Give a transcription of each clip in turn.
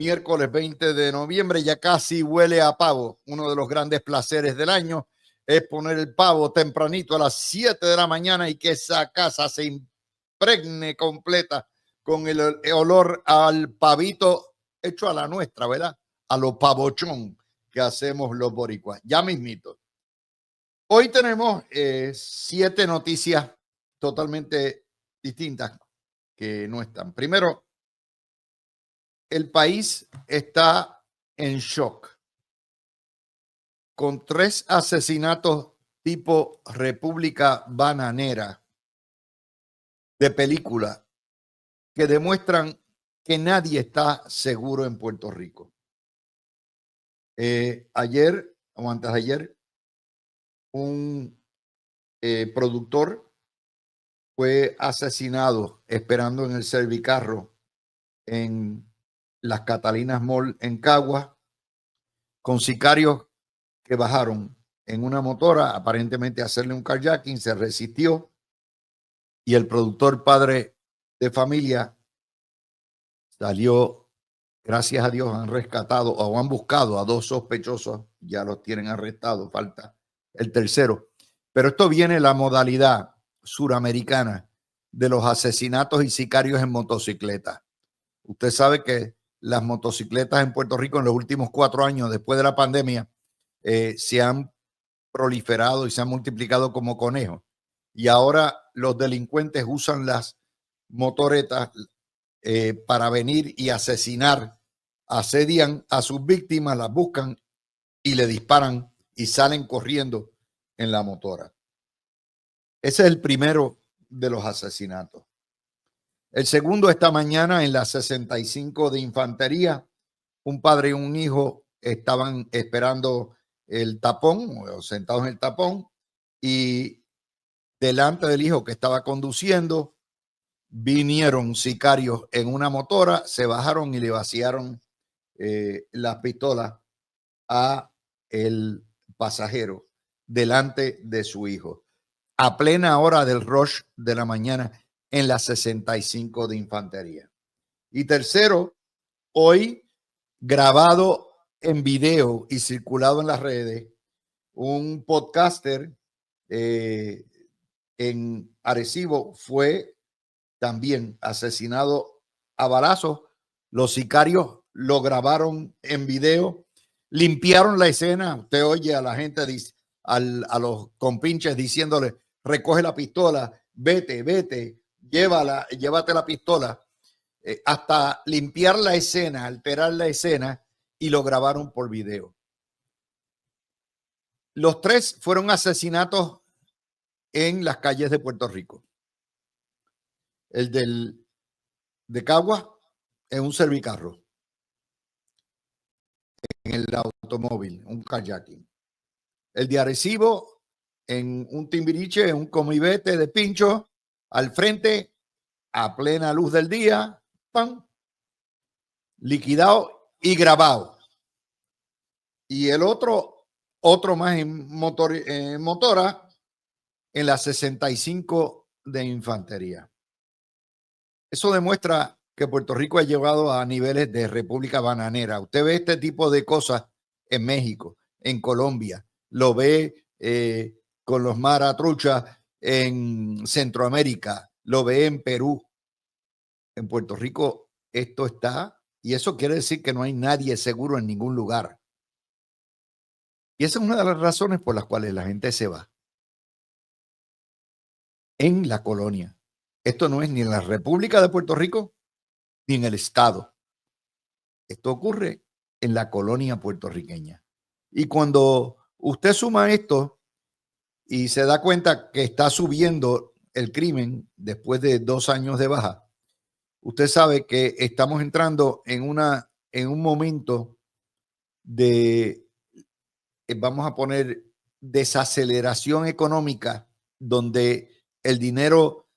Miércoles 20 de noviembre, ya casi huele a pavo. Uno de los grandes placeres del año es poner el pavo tempranito a las 7 de la mañana y que esa casa se impregne completa con el olor al pavito hecho a la nuestra, ¿verdad? A lo pavochón que hacemos los boricuas. Ya mismito. Hoy tenemos 7 noticias totalmente distintas que no están. Primero, el país está en shock con 3 asesinatos tipo República Bananera de película que demuestran que nadie está seguro en Puerto Rico. Ayer o antes de ayer, un productor fue asesinado esperando en el servicarro en las Catalinas Mall en Caguas, con sicarios que bajaron en una motora, aparentemente a hacerle un carjacking, se resistió y el productor padre de familia salió, gracias a Dios han rescatado o han buscado a 2 sospechosos, ya los tienen arrestados, falta el tercero. Pero esto viene la modalidad suramericana de los asesinatos y sicarios en motocicleta. Usted sabe que las motocicletas en Puerto Rico en los últimos 4 años, después de la pandemia, se han proliferado y se han multiplicado como conejos. Y ahora los delincuentes usan las motoretas para venir y asesinar, asedian a sus víctimas, las buscan y le disparan y salen corriendo en la motora. Ese es el primero de los asesinatos. El segundo, esta mañana en la 65 de Infantería, un padre y un hijo estaban esperando el tapón, o sentados en el tapón, y delante del hijo que estaba conduciendo, vinieron sicarios en una motora, se bajaron y le vaciaron las pistolas a el pasajero delante de su hijo, a plena hora del rush de la mañana en la 65 de Infantería. Y tercero, hoy grabado en video y circulado en las redes, un podcaster en Arecibo fue también asesinado a balazos. Los sicarios lo grabaron en video, limpiaron la escena. Usted oye a la gente, a los compinches diciéndole, recoge la pistola, vete, llévate la pistola. Hasta limpiar la escena, alterar la escena, y lo grabaron por video. Los 3 fueron asesinatos en las calles de Puerto Rico. El de Caguas en un servicarro, en el automóvil, un kayaking. El de Arecibo en un timbiriche, en un comibete de pincho, al frente, a plena luz del día, ¡pam!, liquidado y grabado. Y el otro más en motora, en la 65 de Infantería. Eso demuestra que Puerto Rico ha llegado a niveles de República Bananera. Usted ve este tipo de cosas en México, en Colombia, lo ve con los maratruchas en Centroamérica, lo ve en Perú. En Puerto Rico esto está, y eso quiere decir que no hay nadie seguro en ningún lugar. Y esa es una de las razones por las cuales la gente se va. En la colonia. Esto no es ni en la República de Puerto Rico ni en el Estado. Esto ocurre en la colonia puertorriqueña. Y cuando usted suma esto y se da cuenta que está subiendo el crimen después de 2 años de baja, usted sabe que estamos entrando en un momento de, vamos a poner, desaceleración económica, donde el dinero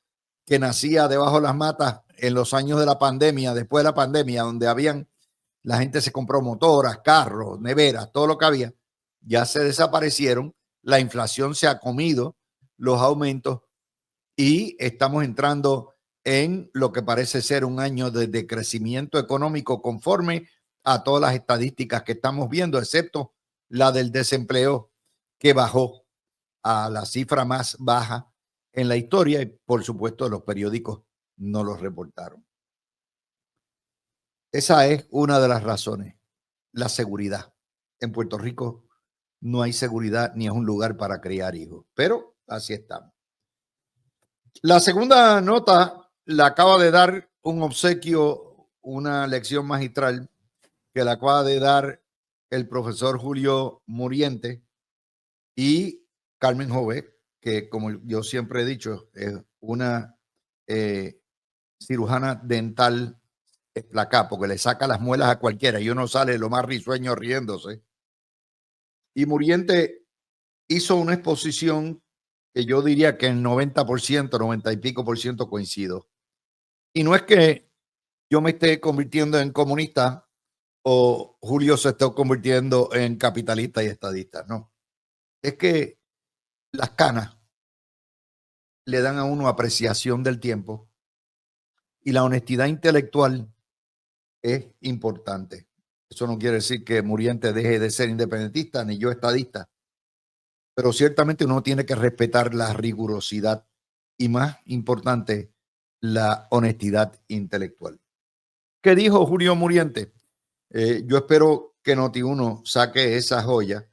que nacía debajo de las matas en los años de la pandemia, después de la pandemia, donde la gente se compró motoras, carros, neveras, todo lo que había, ya se desaparecieron. La inflación se ha comido los aumentos y estamos entrando en lo que parece ser un año de decrecimiento económico conforme a todas las estadísticas que estamos viendo, excepto la del desempleo, que bajó a la cifra más baja en la historia y por supuesto los periódicos no los reportaron. Esa es una de las razones, la seguridad. En Puerto Rico no hay seguridad ni es un lugar para criar hijos, pero así estamos. La segunda nota la acaba de dar un obsequio, una lección magistral que la acaba de dar el profesor Julio Muriente y Carmen Jové, que como yo siempre he dicho, es una cirujana dental placá, porque le saca las muelas a cualquiera y uno sale lo más risueño riéndose. Y Muriente hizo una exposición que yo diría que el 90%, 90 y pico por ciento coincido. Y no es que yo me esté convirtiendo en comunista o Julio se esté convirtiendo en capitalista y estadista, no. Es que las canas le dan a uno apreciación del tiempo y la honestidad intelectual es importante. Eso no quiere decir que Muriente deje de ser independentista ni yo estadista, pero ciertamente uno tiene que respetar la rigurosidad y más importante, la honestidad intelectual. ¿Qué dijo Julio Muriente? Yo espero que Noti1 saque esa joya,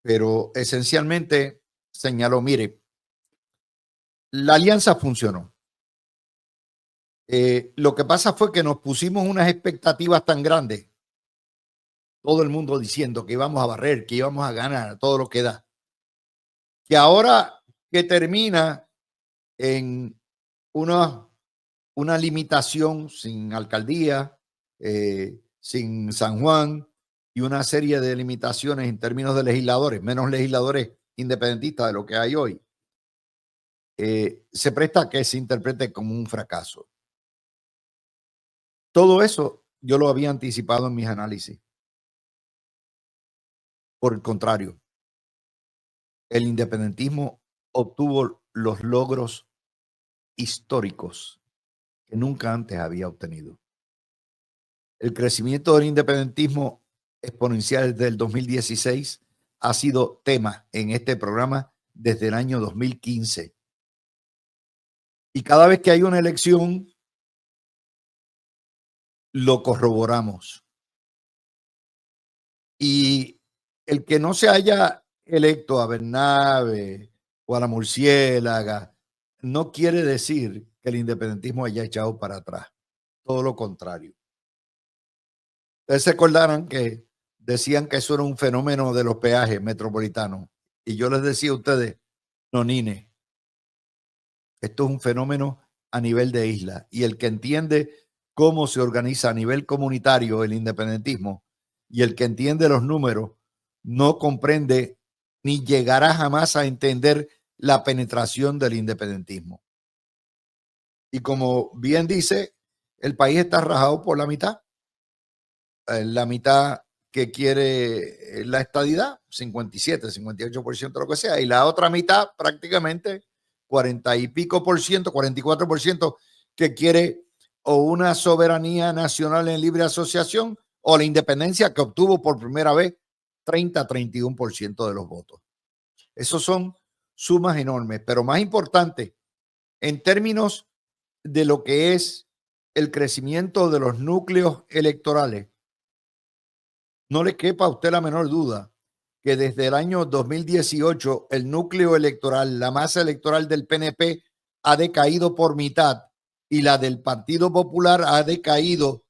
pero esencialmente señaló, mire, la alianza funcionó. Lo que pasa fue que nos pusimos unas expectativas tan grandes, todo el mundo diciendo que íbamos a barrer, que íbamos a ganar, todo lo que da, que ahora que termina en una limitación sin alcaldía, sin San Juan y una serie de limitaciones en términos de legisladores, menos legisladores independentistas de lo que hay hoy, se presta a que se interprete como un fracaso. Todo eso yo lo había anticipado en mis análisis. Por el contrario, el independentismo obtuvo los logros históricos que nunca antes había obtenido. El crecimiento del independentismo exponencial desde el 2016 ha sido tema en este programa desde el año 2015. Y cada vez que hay una elección, lo corroboramos. Y el que no se haya electo a Bernabe o a la Murciélaga no quiere decir que el independentismo haya echado para atrás. Todo lo contrario. Ustedes se acordarán que decían que eso era un fenómeno de los peajes metropolitanos. Y yo les decía a ustedes, no, Nine, esto es un fenómeno a nivel de isla. Y el que entiende cómo se organiza a nivel comunitario el independentismo y el que entiende los números no comprende ni llegará jamás a entender la penetración del independentismo. Y como bien dice, el país está rajado por la mitad. La mitad que quiere la estadidad, 57, 58%, lo que sea, y la otra mitad prácticamente 40 y pico por ciento, 44% que quiere o una soberanía nacional en libre asociación o la independencia que obtuvo por primera vez 30-31% de los votos. Esos son sumas enormes, pero más importante, en términos de lo que es el crecimiento de los núcleos electorales, no le quepa a usted la menor duda que desde el año 2018 el núcleo electoral, la masa electoral del PNP ha decaído por mitad y la del Partido Popular ha decaído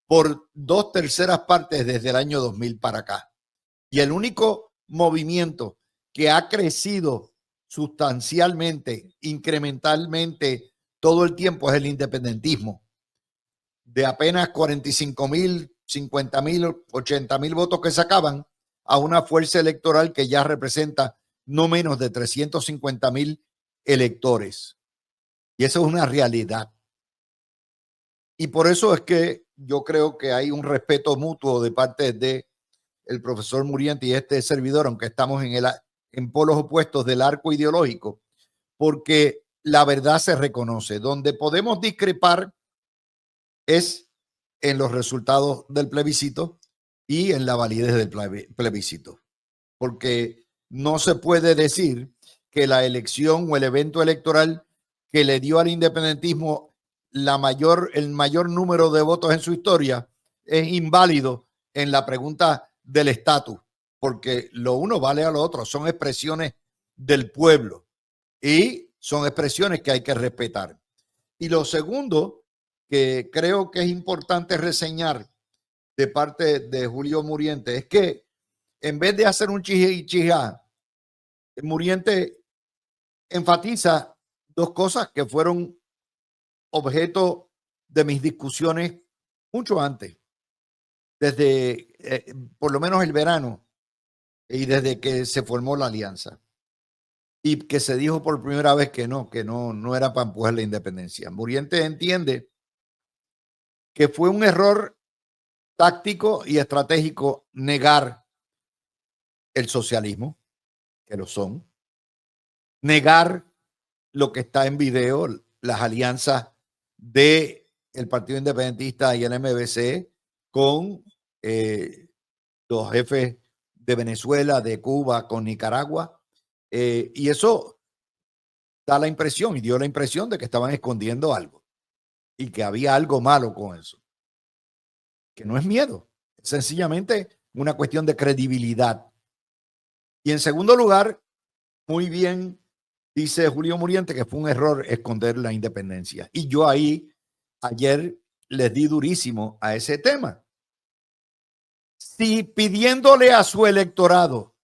por 2/3 partes desde el año 2000 para acá. Y el único movimiento que ha crecido sustancialmente, incrementalmente todo el tiempo es el independentismo. De apenas 45,000, 50,000, 80,000 votos que sacaban a una fuerza electoral que ya representa no menos de 350,000 electores. Y eso es una realidad. Y por eso es que yo creo que hay un respeto mutuo de parte de el profesor Muriente y este servidor, aunque estamos en polos opuestos del arco ideológico, porque la verdad se reconoce. Donde podemos discrepar es en los resultados del plebiscito, y en la validez del plebiscito. Porque no se puede decir que la elección o el evento electoral que le dio al independentismo el mayor número de votos en su historia es inválido en la pregunta del estatus, porque lo uno vale a lo otro, son expresiones del pueblo y son expresiones que hay que respetar. Y lo segundo que creo que es importante reseñar de parte de Julio Muriente es que en vez de hacer un chijá, Muriente enfatiza dos cosas que fueron objeto de mis discusiones mucho antes, desde por lo menos el verano y desde que se formó la alianza y que se dijo por primera vez que no era para empujar la independencia. Muriente entiende que fue un error táctico y estratégico negar el socialismo, que lo son, negar lo que está en video, las alianzas de el Partido Independentista y el MBC con los jefes de Venezuela, de Cuba, con Nicaragua. Y eso da la impresión y dio la impresión de que estaban escondiendo algo y que había algo malo con eso. Que no es miedo, es sencillamente una cuestión de credibilidad. Y en segundo lugar, muy bien dice Julio Muriente que fue un error esconder la independencia. Y yo ahí ayer les di durísimo a ese tema. Si pidiéndole a su electorado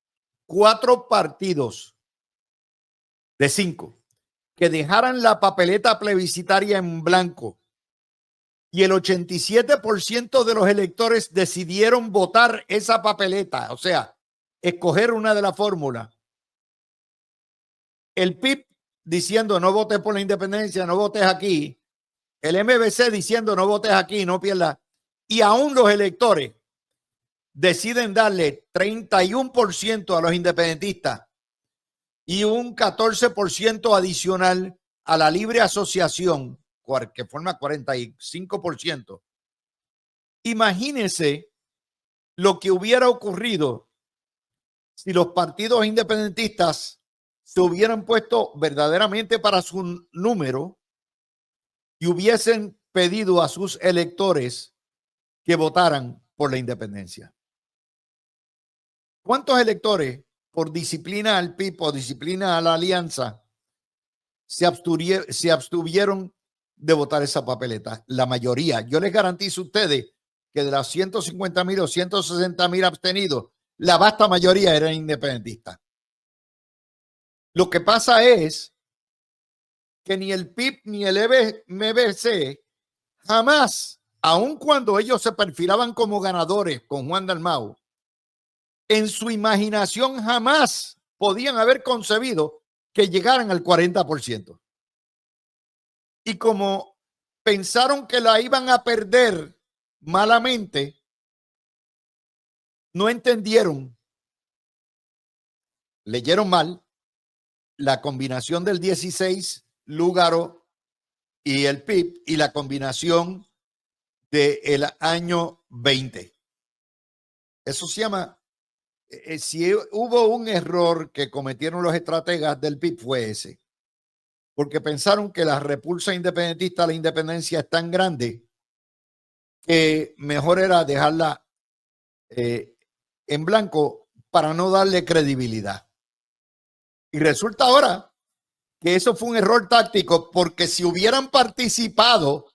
4 partidos de 5 que dejaran la papeleta plebiscitaria en blanco y el 87% de los electores decidieron votar esa papeleta, o sea, escoger una de las fórmulas. El PIB diciendo no votes por la independencia, no votes aquí. El MBC diciendo no votes aquí, no pierdas. Y aún los electores deciden darle 31% a los independentistas y un 14% adicional a la libre asociación, que forma 45%. Imagínense lo que hubiera ocurrido si los partidos independentistas se hubieran puesto verdaderamente para su número y hubiesen pedido a sus electores que votaran por la independencia. ¿Cuántos electores, por disciplina al PIB, por disciplina a la alianza, se abstuvieron de votar esa papeleta? La mayoría. Yo les garantizo a ustedes que de las 150,000 o 160,000 abstenidos, la vasta mayoría eran independentistas. Lo que pasa es que ni el PIB ni el MBC jamás, aun cuando ellos se perfilaban como ganadores con Juan Dalmau, en su imaginación jamás podían haber concebido que llegaran al 40%. Y como pensaron que la iban a perder malamente, no entendieron, leyeron mal la combinación del 16, Lúgaro y el PIB, y la combinación del año 20. Eso se llama, si hubo un error que cometieron los estrategas del PIB fue ese, porque pensaron que la repulsa independentista a la independencia es tan grande que mejor era dejarla en blanco para no darle credibilidad. Y resulta ahora que eso fue un error táctico, porque si hubieran participado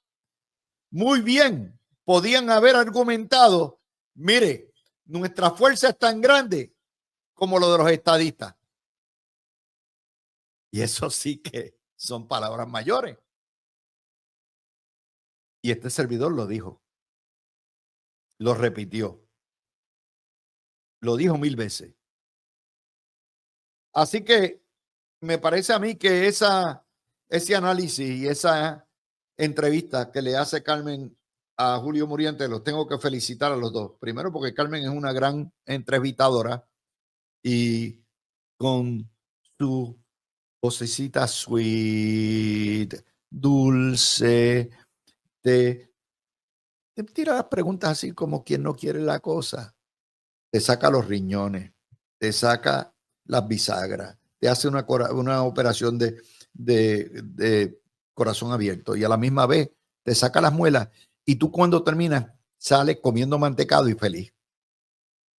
muy bien, podían haber argumentado, mire, nuestra fuerza es tan grande como lo de los estadistas. Y eso sí que son palabras mayores. Y este servidor lo dijo, lo repitió, lo dijo 1000 veces. Así que me parece a mí que ese análisis y esa entrevista que le hace Carmen a Julio Muriente, los tengo que felicitar a los dos. Primero porque Carmen es una gran entrevistadora y con su vocecita sweet, dulce, te tira las preguntas así como quien no quiere la cosa. te saca los riñones, te saca las bisagras, te hace una operación de corazón abierto y a la misma vez te saca las muelas y tú cuando terminas sales comiendo mantecado y feliz.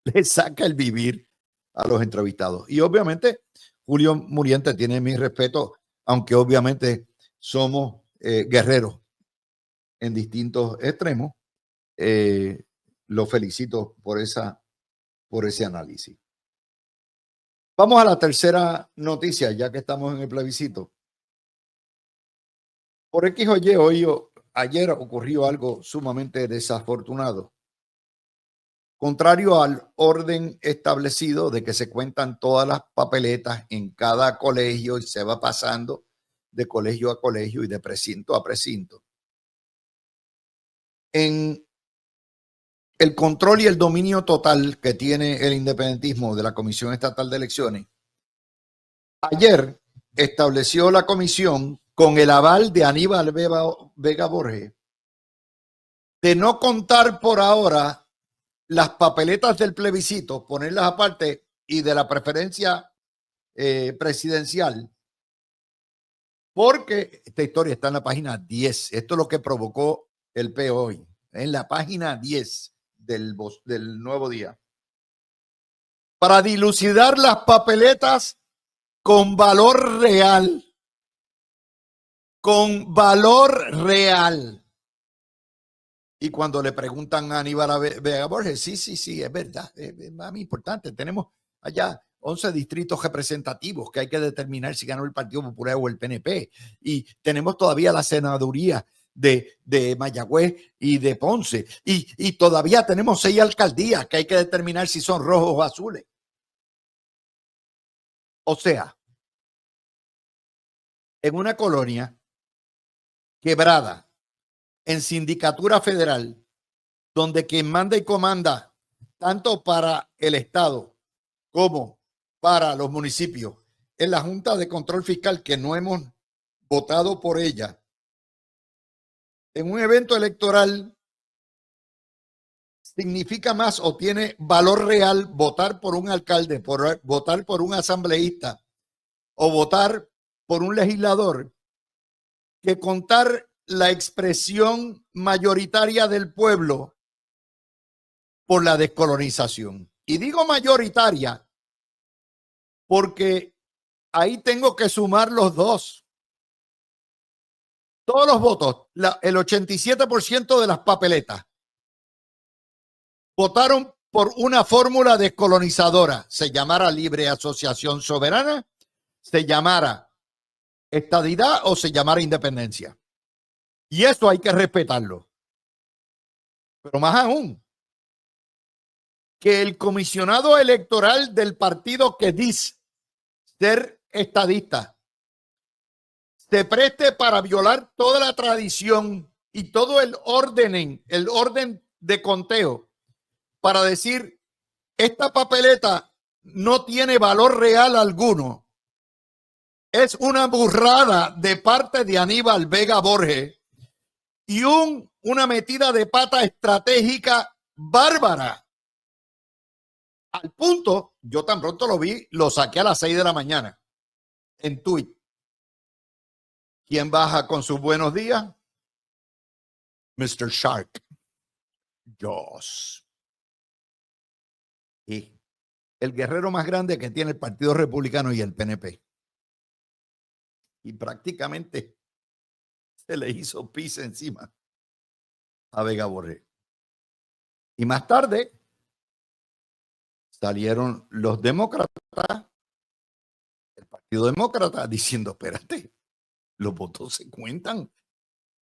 Le saca el vivir a los entrevistados. Y obviamente Julio Muriente tiene mi respeto, aunque obviamente somos guerreros en distintos extremos. Lo felicito por ese análisis. Vamos a la tercera noticia, ya que estamos en el plebiscito. Por X o Y, ayer ocurrió algo sumamente desafortunado. Contrario al orden establecido de que se cuentan todas las papeletas en cada colegio y se va pasando de colegio a colegio y de precinto a precinto. En el control y el dominio total que tiene el independentismo de la Comisión Estatal de Elecciones, ayer estableció la comisión con el aval de Aníbal Vega Borges de no contar por ahora las papeletas del plebiscito, ponerlas aparte, y de la preferencia presidencial, porque esta historia está en la página 10. Esto es lo que provocó el peo hoy, en la página 10 del Nuevo Día. Para dilucidar las papeletas con valor real. Con valor real. Y cuando le preguntan a Aníbal Vega Borges, sí, es verdad, es más importante. Tenemos allá 11 distritos representativos que hay que determinar si ganó el Partido Popular o el PNP. Y tenemos todavía la senaduría de Mayagüez y de Ponce. Y todavía tenemos 6 alcaldías que hay que determinar si son rojos o azules. O sea, en una colonia quebrada, en sindicatura federal, donde quien manda y comanda, tanto para el Estado como para los municipios, en la Junta de Control Fiscal, que no hemos votado por ella, en un evento electoral significa más o tiene valor real votar por un alcalde, votar por un asambleísta o votar por un legislador, que contar la expresión mayoritaria del pueblo por la descolonización. Y digo mayoritaria porque ahí tengo que sumar los dos. Todos los votos, el 87% de las papeletas votaron por una fórmula descolonizadora, se llamara libre asociación soberana, se llamara estadidad o se llamara independencia. Y eso hay que respetarlo. Pero más aún, que el comisionado electoral del partido que dice ser estadista se preste para violar toda la tradición y todo el orden de conteo, para decir esta papeleta no tiene valor real alguno, es una burrada de parte de Aníbal Vega Borges y una metida de pata estratégica bárbara. Al punto, yo tan pronto lo vi, lo saqué a las 6 de la mañana en tuit. ¿Quién baja con sus buenos días? Mr. Shark. Joss. Y el guerrero más grande que tiene el Partido Republicano y el PNP. Y prácticamente se le hizo pis encima a Vega Borges. Y más tarde salieron los demócratas, el Partido Demócrata, diciendo, espérate, los votos se cuentan.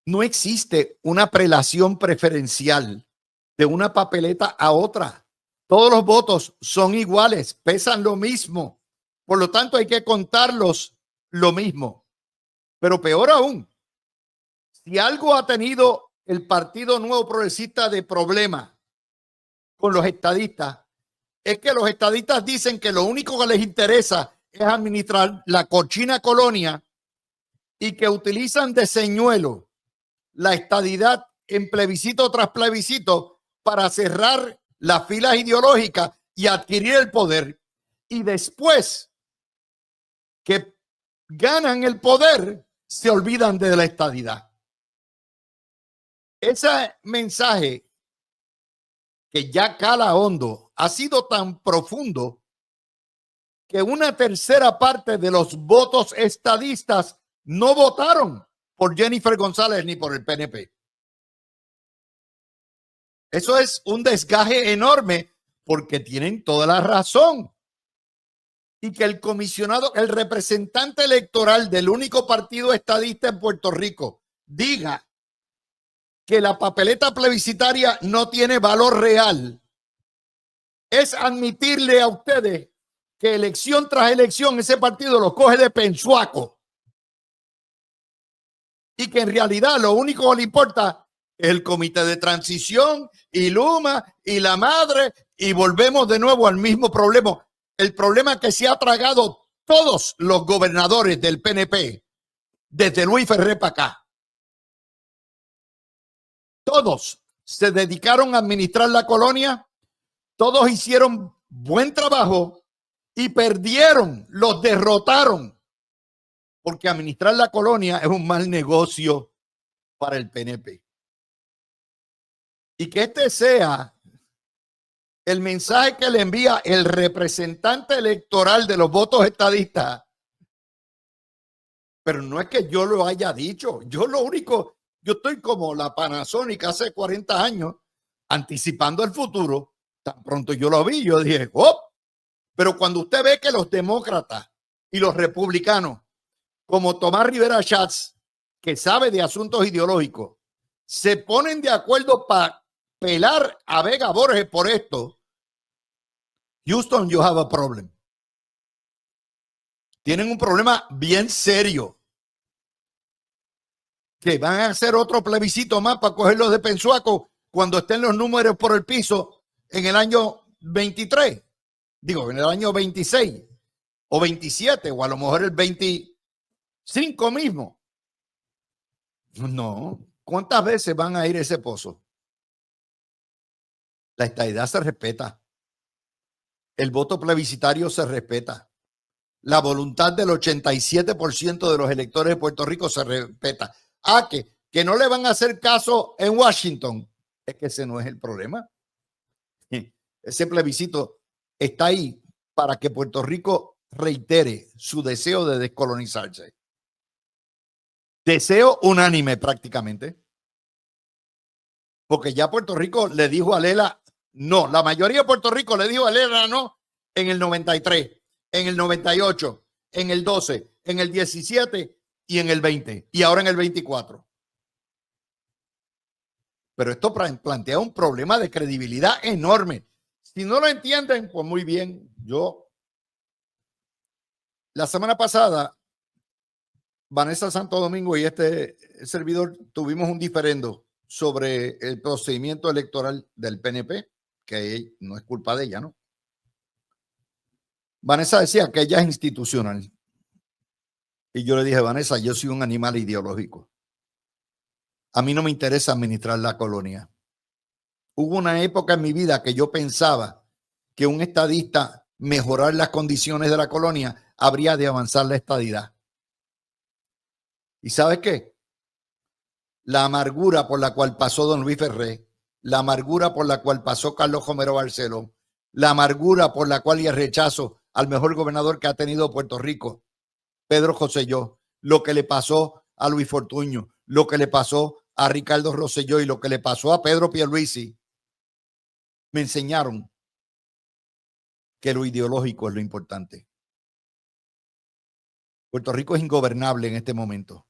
No existe una prelación preferencial de una papeleta a otra. Todos los votos son iguales, pesan lo mismo. Por lo tanto, hay que contarlos lo mismo. Pero peor aún, si algo ha tenido el Partido Nuevo Progresista de problema con los estadistas, es que los estadistas dicen que lo único que les interesa es administrar la cochina colonia y que utilizan de señuelo la estadidad en plebiscito tras plebiscito para cerrar las filas ideológicas y adquirir el poder, y después que ganan el poder se olvidan de la estadidad. Ese mensaje que ya cala hondo ha sido tan profundo que una tercera parte de los votos estadistas no votaron por Jennifer González ni por el PNP. Eso es un desgaje enorme porque tienen toda la razón. Y que el comisionado, el representante electoral del único partido estadista en Puerto Rico, diga que la papeleta plebiscitaria no tiene valor real, es admitirle a ustedes que elección tras elección ese partido lo coge de pensuaco y que en realidad lo único que le importa es el comité de transición y Luma y la madre, y volvemos de nuevo al mismo problema. El problema que se ha tragado todos los gobernadores del PNP desde Luis Ferré para acá. Todos se dedicaron a administrar la colonia, todos hicieron buen trabajo y perdieron, los derrotaron, porque administrar la colonia es un mal negocio para el PNP. Y que este sea el mensaje que le envía el representante electoral de los votos estadistas. Pero no es que yo lo haya dicho. Yo estoy como la Panasonic hace 40 años, anticipando el futuro. Tan pronto yo lo vi, yo dije, ¡oh! Pero cuando usted ve que los demócratas y los republicanos, como Tomás Rivera Schatz, que sabe de asuntos ideológicos, se ponen de acuerdo para pelar a Vega Borges por esto, Houston, you have a problem. Tienen un problema bien serio. Que van a hacer otro plebiscito más para cogerlos de pensuaco cuando estén los números por el piso en el año 23. Digo, en el año 26 o 27 o a lo mejor el 25 mismo. No. ¿Cuántas veces van a ir a ese pozo? La estadidad se respeta. El voto plebiscitario se respeta. La voluntad del 87% de los electores de Puerto Rico se respeta. Que no le van a hacer caso en Washington. Es que ese no es el problema. Ese plebiscito está ahí para que Puerto Rico reitere su deseo de descolonizarse. Deseo unánime prácticamente. Porque ya Puerto Rico le dijo a Lela no. La mayoría de Puerto Rico le dijo a Lela no en el 93, en el 98, en el 12, en el 17 y en el 20 y ahora en el 24. Pero esto plantea un problema de credibilidad enorme. Si no lo entienden, pues muy bien. La semana pasada, Vanessa Santo Domingo y este servidor tuvimos un diferendo sobre el procedimiento electoral del PNP, que no es culpa de ella, ¿no? Vanessa decía que ella es institucional. Y yo le dije, Vanessa, yo soy un animal ideológico. A mí no me interesa administrar la colonia. Hubo una época en mi vida que yo pensaba que un estadista mejorar las condiciones de la colonia habría de avanzar la estadidad. ¿Y sabes qué? La amargura por la cual pasó don Luis Ferré, la amargura por la cual pasó Carlos Romero Barceló, la amargura por la cual y el rechazo al mejor gobernador que ha tenido Puerto Rico, Pedro Rosselló, lo que le pasó a Luis Fortuño, lo que le pasó a Ricardo Rosselló y lo que le pasó a Pedro Pierluisi, me enseñaron que lo ideológico es lo importante. Puerto Rico es ingobernable en este momento.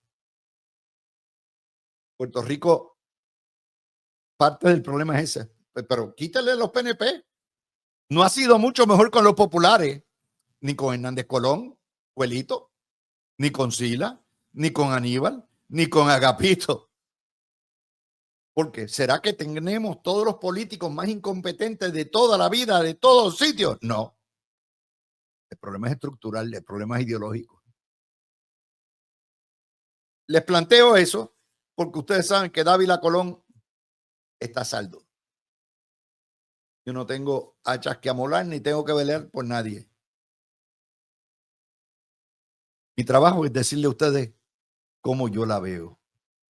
Puerto Rico, parte del problema es ese. Pero quítale los PNP. No ha sido mucho mejor con los populares, ni con Hernández Colón, Huelito, ni con Sila, ni con Aníbal, ni con Agapito. Porque ¿será que tenemos todos los políticos más incompetentes de toda la vida, de todos sitios? No. El problema es estructural, el problema es ideológico. Les planteo eso porque ustedes saben que Dávila Colón está a saldo. Yo no tengo hachas que amolar ni tengo que pelear por nadie. Mi trabajo es decirle a ustedes cómo yo la veo.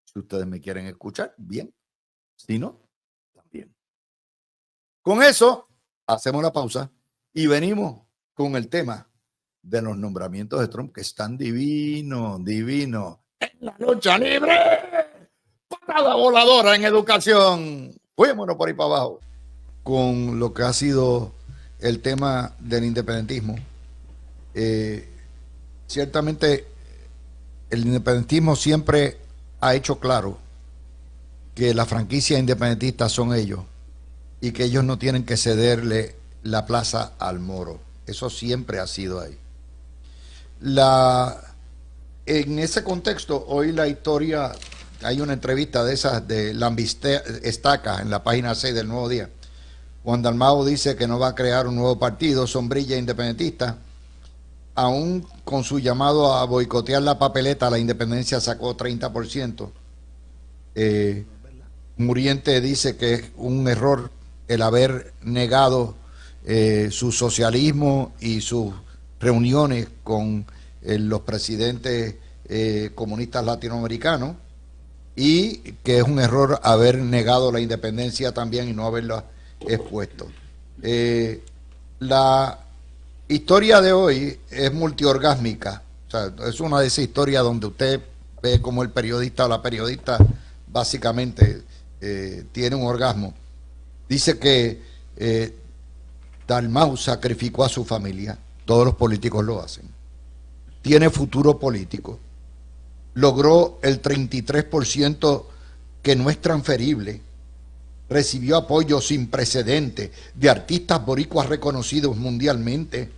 Si ustedes me quieren escuchar, bien. Si no, también. Con eso, hacemos la pausa y venimos con el tema de los nombramientos de Trump, que están divinos, divinos. En la lucha libre, patada voladora en educación. Fuémonos por ahí para abajo. Con lo que ha sido el tema del independentismo. Ciertamente el independentismo siempre ha hecho claro que la franquicia independentista son ellos y que ellos no tienen que cederle la plaza al Moro. Eso siempre ha sido ahí. En ese contexto, hoy la historia, hay una entrevista de esas de Lambistaca en la página 6 del Nuevo Día. Juan Dalmau dice que no va a crear un nuevo partido, sombrilla independentista. Aún con su llamado a boicotear la papeleta, la independencia sacó 30%. Muriente dice que es un error el haber negado su socialismo y sus reuniones con los presidentes comunistas latinoamericanos, y que es un error haber negado la independencia también y no haberla expuesto. La historia de hoy es multiorgásmica, o sea, es una de esas historias donde usted ve como el periodista o la periodista básicamente tiene un orgasmo. Dice que Dalmau sacrificó a su familia, todos los políticos lo hacen, tiene futuro político, logró el 33% que no es transferible, recibió apoyo sin precedentes de artistas boricuas reconocidos mundialmente.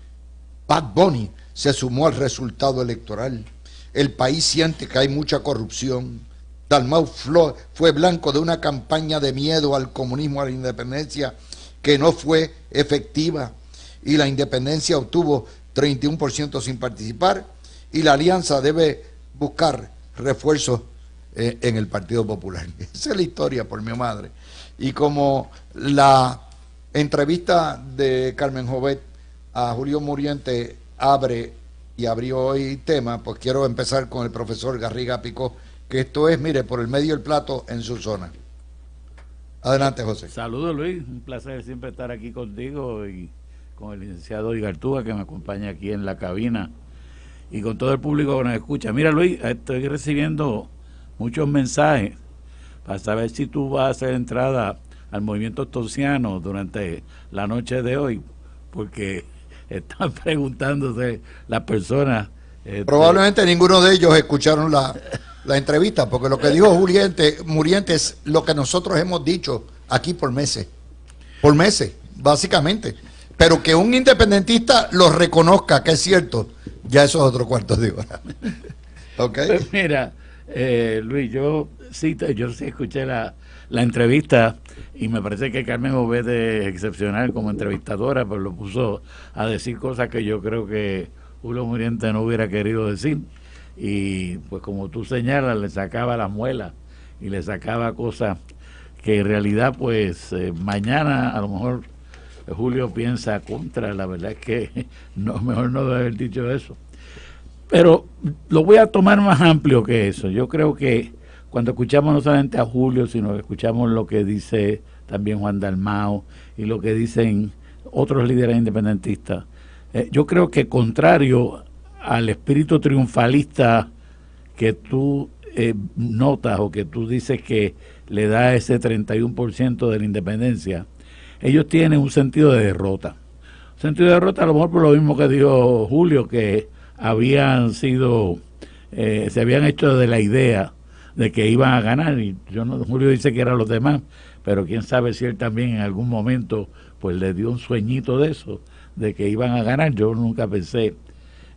Bad Bunny se sumó al resultado electoral. El país siente que hay mucha corrupción. Dalmau fue blanco de una campaña de miedo al comunismo, a la independencia, que no fue efectiva, y la independencia obtuvo 31% sin participar, y la alianza debe buscar refuerzos en el Partido Popular. Esa es la historia, por mi madre. Y como la entrevista de Carmen Jovet a Julio Muriente abre y abrió hoy tema, pues quiero empezar con el profesor Garriga Picó, que esto es, mire, por el medio del plato en su zona. Adelante, José. Saludos, Luis, un placer siempre estar aquí contigo y con el licenciado Igartúa, que me acompaña aquí en la cabina, y con todo el público que nos escucha. Mira, Luis, estoy recibiendo muchos mensajes para saber si tú vas a hacer entrada al movimiento torciano durante la noche de hoy, porque están preguntándose las personas. Probablemente ninguno de ellos escucharon la entrevista, porque lo que dijo Muriente es lo que nosotros hemos dicho aquí por meses, básicamente. Pero que un independentista lo reconozca, que es cierto, ya eso es otro cuarto de hora. ¿Okay? Pues mira, Luis, yo sí escuché la entrevista, y me parece que Carmen Jovet es excepcional como entrevistadora, pero lo puso a decir cosas que yo creo que Julio Muriente no hubiera querido decir, y pues como tú señalas, le sacaba la muela y le sacaba cosas que en realidad pues mañana a lo mejor Julio piensa contra. La verdad es que mejor no debe haber dicho eso, pero lo voy a tomar más amplio que eso. Yo creo que cuando escuchamos no solamente a Julio, sino que escuchamos lo que dice también Juan Dalmau y lo que dicen otros líderes independentistas, yo creo que contrario al espíritu triunfalista que tú notas, o que tú dices que le da ese 31% de la independencia, ellos tienen un sentido de derrota. Un sentido de derrota a lo mejor por lo mismo que dijo Julio, que habían sido, se habían hecho de la idea de que iban a ganar, y Julio dice que eran los demás, pero quién sabe si él también en algún momento pues le dio un sueñito de eso, de que iban a ganar. Yo nunca pensé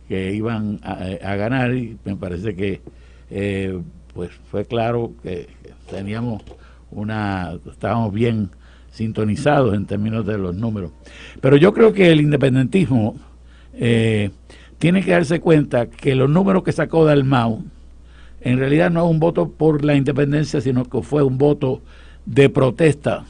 que iban a ganar, y me parece que pues fue claro que estábamos bien sintonizados en términos de los números. Pero yo creo que el independentismo tiene que darse cuenta que los números que sacó Dalmau en realidad no es un voto por la independencia, sino que fue un voto de protesta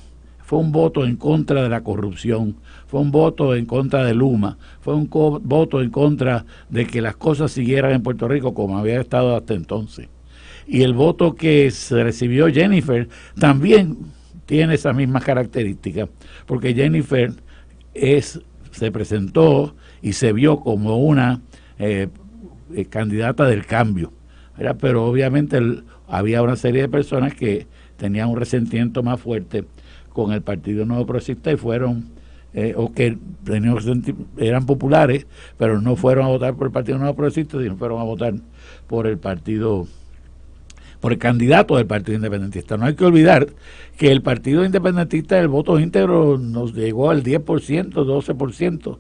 fue un voto en contra de la corrupción, fue un voto en contra de Luma, fue un voto en contra de que las cosas siguieran en Puerto Rico como había estado hasta entonces. Y el voto que se recibió Jennifer también tiene esas mismas características, porque Jennifer se presentó y se vio como una candidata del cambio, ¿verdad? Pero obviamente había una serie de personas que tenían un resentimiento más fuerte con el Partido Nuevo Progresista y fueron, o que eran populares, pero no fueron a votar por el Partido Nuevo Progresista, sino fueron a votar por el candidato del Partido Independentista. No hay que olvidar que el Partido Independentista, el voto íntegro nos llegó al 10%, 12%,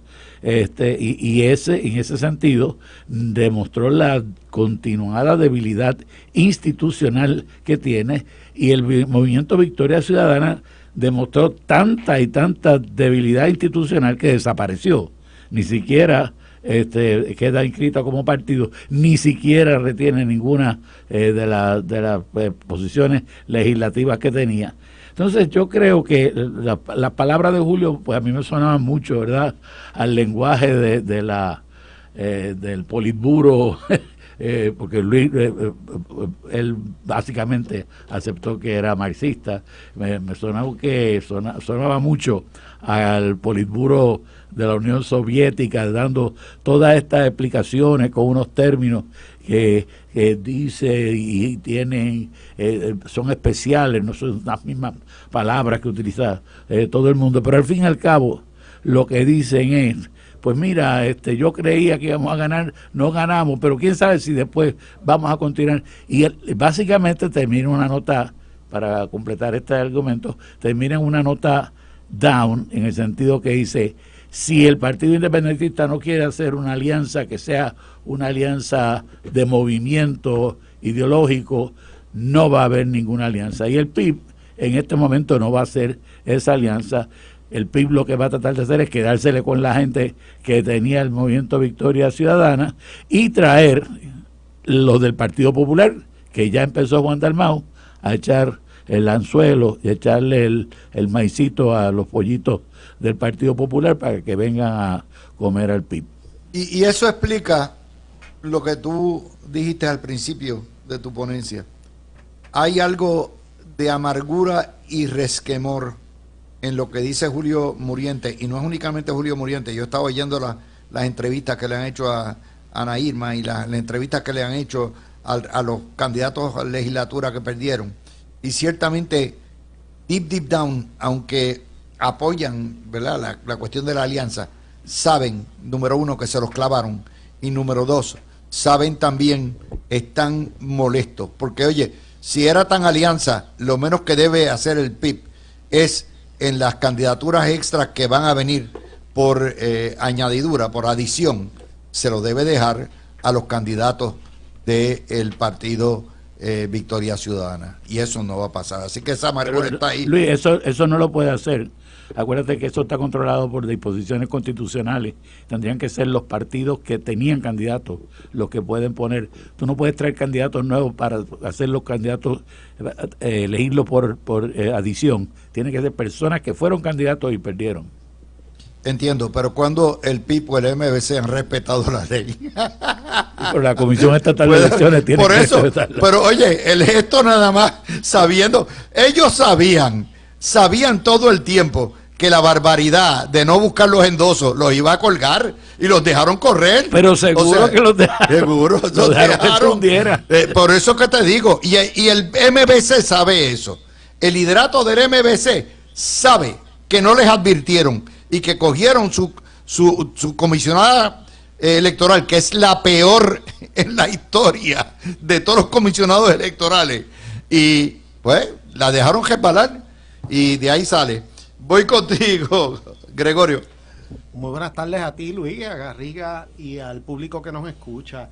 y en ese sentido demostró la continuada debilidad institucional que tiene, y el movimiento Victoria Ciudadana demostró tanta y tanta debilidad institucional que desapareció. Ni siquiera queda inscrita como partido, ni siquiera retiene ninguna de las posiciones legislativas que tenía. Entonces yo creo que la palabra de Julio, pues a mí me sonaba mucho, ¿verdad?, al lenguaje del Politburo, porque Luis, él básicamente aceptó que era marxista. Me sonaba mucho al Politburo de la Unión Soviética, dando todas estas explicaciones con unos términos que dice y tienen, son especiales, no son las mismas palabras que utiliza todo el mundo, pero al fin y al cabo lo que dicen es: pues mira, yo creía que íbamos a ganar, no ganamos, pero quién sabe si después vamos a continuar. Y básicamente termina una nota, para completar este argumento, termina en una nota down, en el sentido que dice: si el Partido Independentista no quiere hacer una alianza que sea una alianza de movimiento ideológico, no va a haber ninguna alianza. Y el PIB en este momento no va a hacer esa alianza. El PIB lo que va a tratar de hacer es quedársele con la gente que tenía el movimiento Victoria Ciudadana y traer los del Partido Popular, que ya empezó Juan Dalmau a echar el anzuelo y echarle el maicito a los pollitos del Partido Popular para que vengan a comer al PIB. Y eso explica lo que tú dijiste al principio de tu ponencia. Hay algo de amargura y resquemor en lo que dice Julio Muriente, y no es únicamente Julio Muriente. Yo estaba oyendo las entrevistas que le han hecho a Ana Irma y las entrevistas que le han hecho a los candidatos a legislatura que perdieron, y ciertamente deep down, aunque apoyan, ¿verdad?, la cuestión de la alianza, saben, número uno, que se los clavaron, y número dos, saben también, están molestos, porque oye, si era tan alianza, lo menos que debe hacer el PIB es, en las candidaturas extras que van a venir por añadidura, por adición, se lo debe dejar a los candidatos del partido Victoria Ciudadana, y eso no va a pasar. Así que esa amargura está ahí. Luis, eso no lo puede hacer. Acuérdate que eso está controlado por disposiciones constitucionales. Tendrían que ser los partidos que tenían candidatos los que pueden poner. Tú no puedes traer candidatos nuevos para hacer los candidatos, elegirlos por adición. Tienen que ser personas que fueron candidatos y perdieron. Entiendo, pero cuando el PIB o el MBC han respetado la ley. Pero la Comisión Estatal de Elecciones tiene por que eso, respetarla. Pero oye, el gesto nada más sabiendo, ellos sabían todo el tiempo que la barbaridad de no buscar los endosos los iba a colgar, y los dejaron correr. Pero seguro que los dejaron. Seguro, los dejaron que por eso que te digo, y el MBC sabe eso. El liderato del MBC sabe que no les advirtieron y que cogieron su comisionada electoral, que es la peor en la historia de todos los comisionados electorales, y pues la dejaron resbalar, y de ahí sale. Voy contigo, Gregorio. Muy buenas tardes a ti, Luis, a Garriga y al público que nos escucha.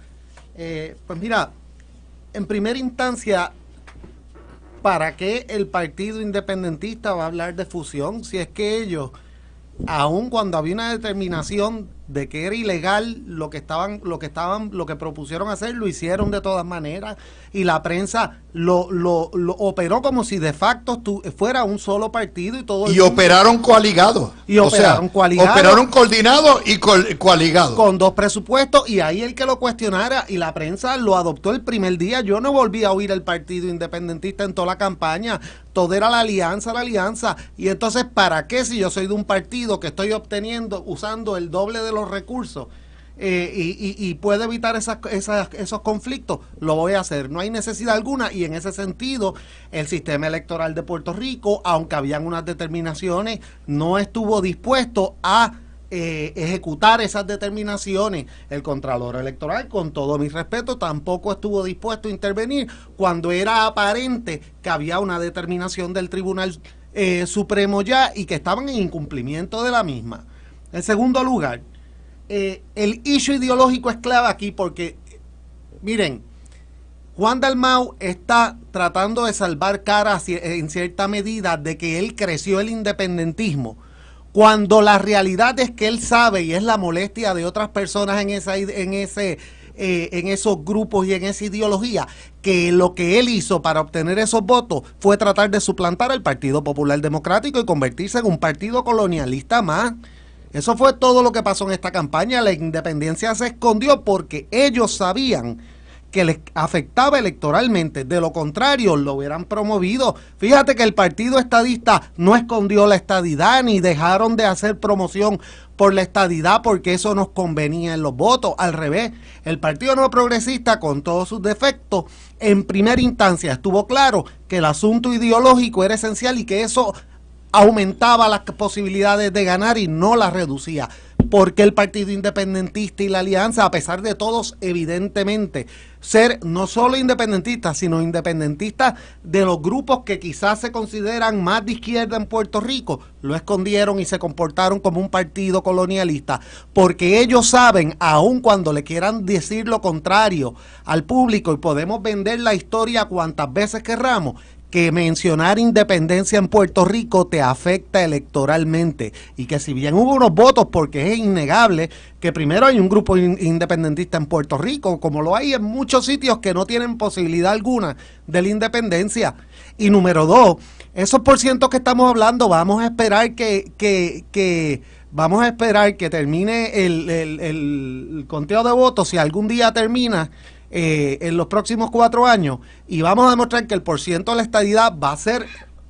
Pues mira, en primera instancia, ¿para qué el Partido Independentista va a hablar de fusión si es que ellos, aun cuando había una determinación de que era ilegal lo que propusieron hacer, lo hicieron de todas maneras, y la prensa lo operó como si de facto fuera un solo partido y todo. Y operaron coaligados. Operaron coordinados y coaligados. Con 2 presupuestos, y ahí el que lo cuestionara, y la prensa lo adoptó el primer día. Yo no volví a oír el Partido Independentista en toda la campaña. Todo era la alianza. Y entonces, ¿para qué si yo soy de un partido que estoy usando el doble de los recursos y puedo evitar esos conflictos? Lo voy a hacer. No hay necesidad alguna, y en ese sentido, el sistema electoral de Puerto Rico, aunque habían unas determinaciones, no estuvo dispuesto a ejecutar esas determinaciones. El Contralor Electoral, con todo mi respeto, tampoco estuvo dispuesto a intervenir cuando era aparente que había una determinación del Tribunal Supremo ya, y que estaban en incumplimiento de la misma. En segundo lugar, el issue ideológico es clave aquí, porque miren, Juan Dalmau está tratando de salvar cara en cierta medida de que él creció el independentismo, cuando la realidad es que él sabe, y es la molestia de otras personas en esos grupos y en esa ideología, que lo que él hizo para obtener esos votos fue tratar de suplantar al Partido Popular Democrático y convertirse en un partido colonialista más. Eso fue todo lo que pasó en esta campaña. La independencia se escondió porque ellos sabían que les afectaba electoralmente. De lo contrario, lo hubieran promovido. Fíjate que el Partido Estadista no escondió la estadidad, ni dejaron de hacer promoción por la estadidad porque eso nos convenía en los votos. Al revés, el Partido Nuevo Progresista, con todos sus defectos, en primera instancia estuvo claro que el asunto ideológico era esencial y que eso aumentaba las posibilidades de ganar y no las reducía. Porque el Partido Independentista y la Alianza, a pesar de todos, evidentemente, ser no solo independentistas, sino independentistas de los grupos que quizás se consideran más de izquierda en Puerto Rico, lo escondieron y se comportaron como un partido colonialista, porque ellos saben, aun cuando le quieran decir lo contrario al público, y podemos vender la historia cuantas veces querramos, que mencionar independencia en Puerto Rico te afecta electoralmente, y que si bien hubo unos votos, porque es innegable que primero hay un grupo independentista en Puerto Rico, como lo hay en muchos sitios que no tienen posibilidad alguna de la independencia, y número 2, esos porcientos que estamos hablando, vamos a esperar que termine el conteo de votos, si algún día termina en los próximos 4 años, y vamos a demostrar que el porciento de la estadidad va a ser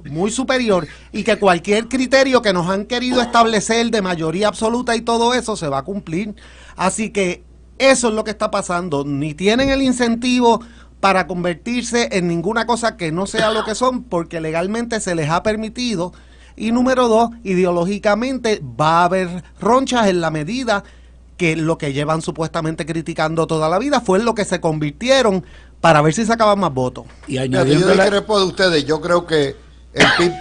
muy superior, y que cualquier criterio que nos han querido establecer de mayoría absoluta y todo eso se va a cumplir. Así que eso es lo que está pasando. Ni tienen el incentivo para convertirse en ninguna cosa que no sea lo que son, porque legalmente se les ha permitido, y número 2, ideológicamente va a haber ronchas en la medida que lo que llevan supuestamente criticando toda la vida fue en lo que se convirtieron para ver si sacaban más votos. Y añadiendo, yo discrepo de ustedes. Yo creo que el PIB,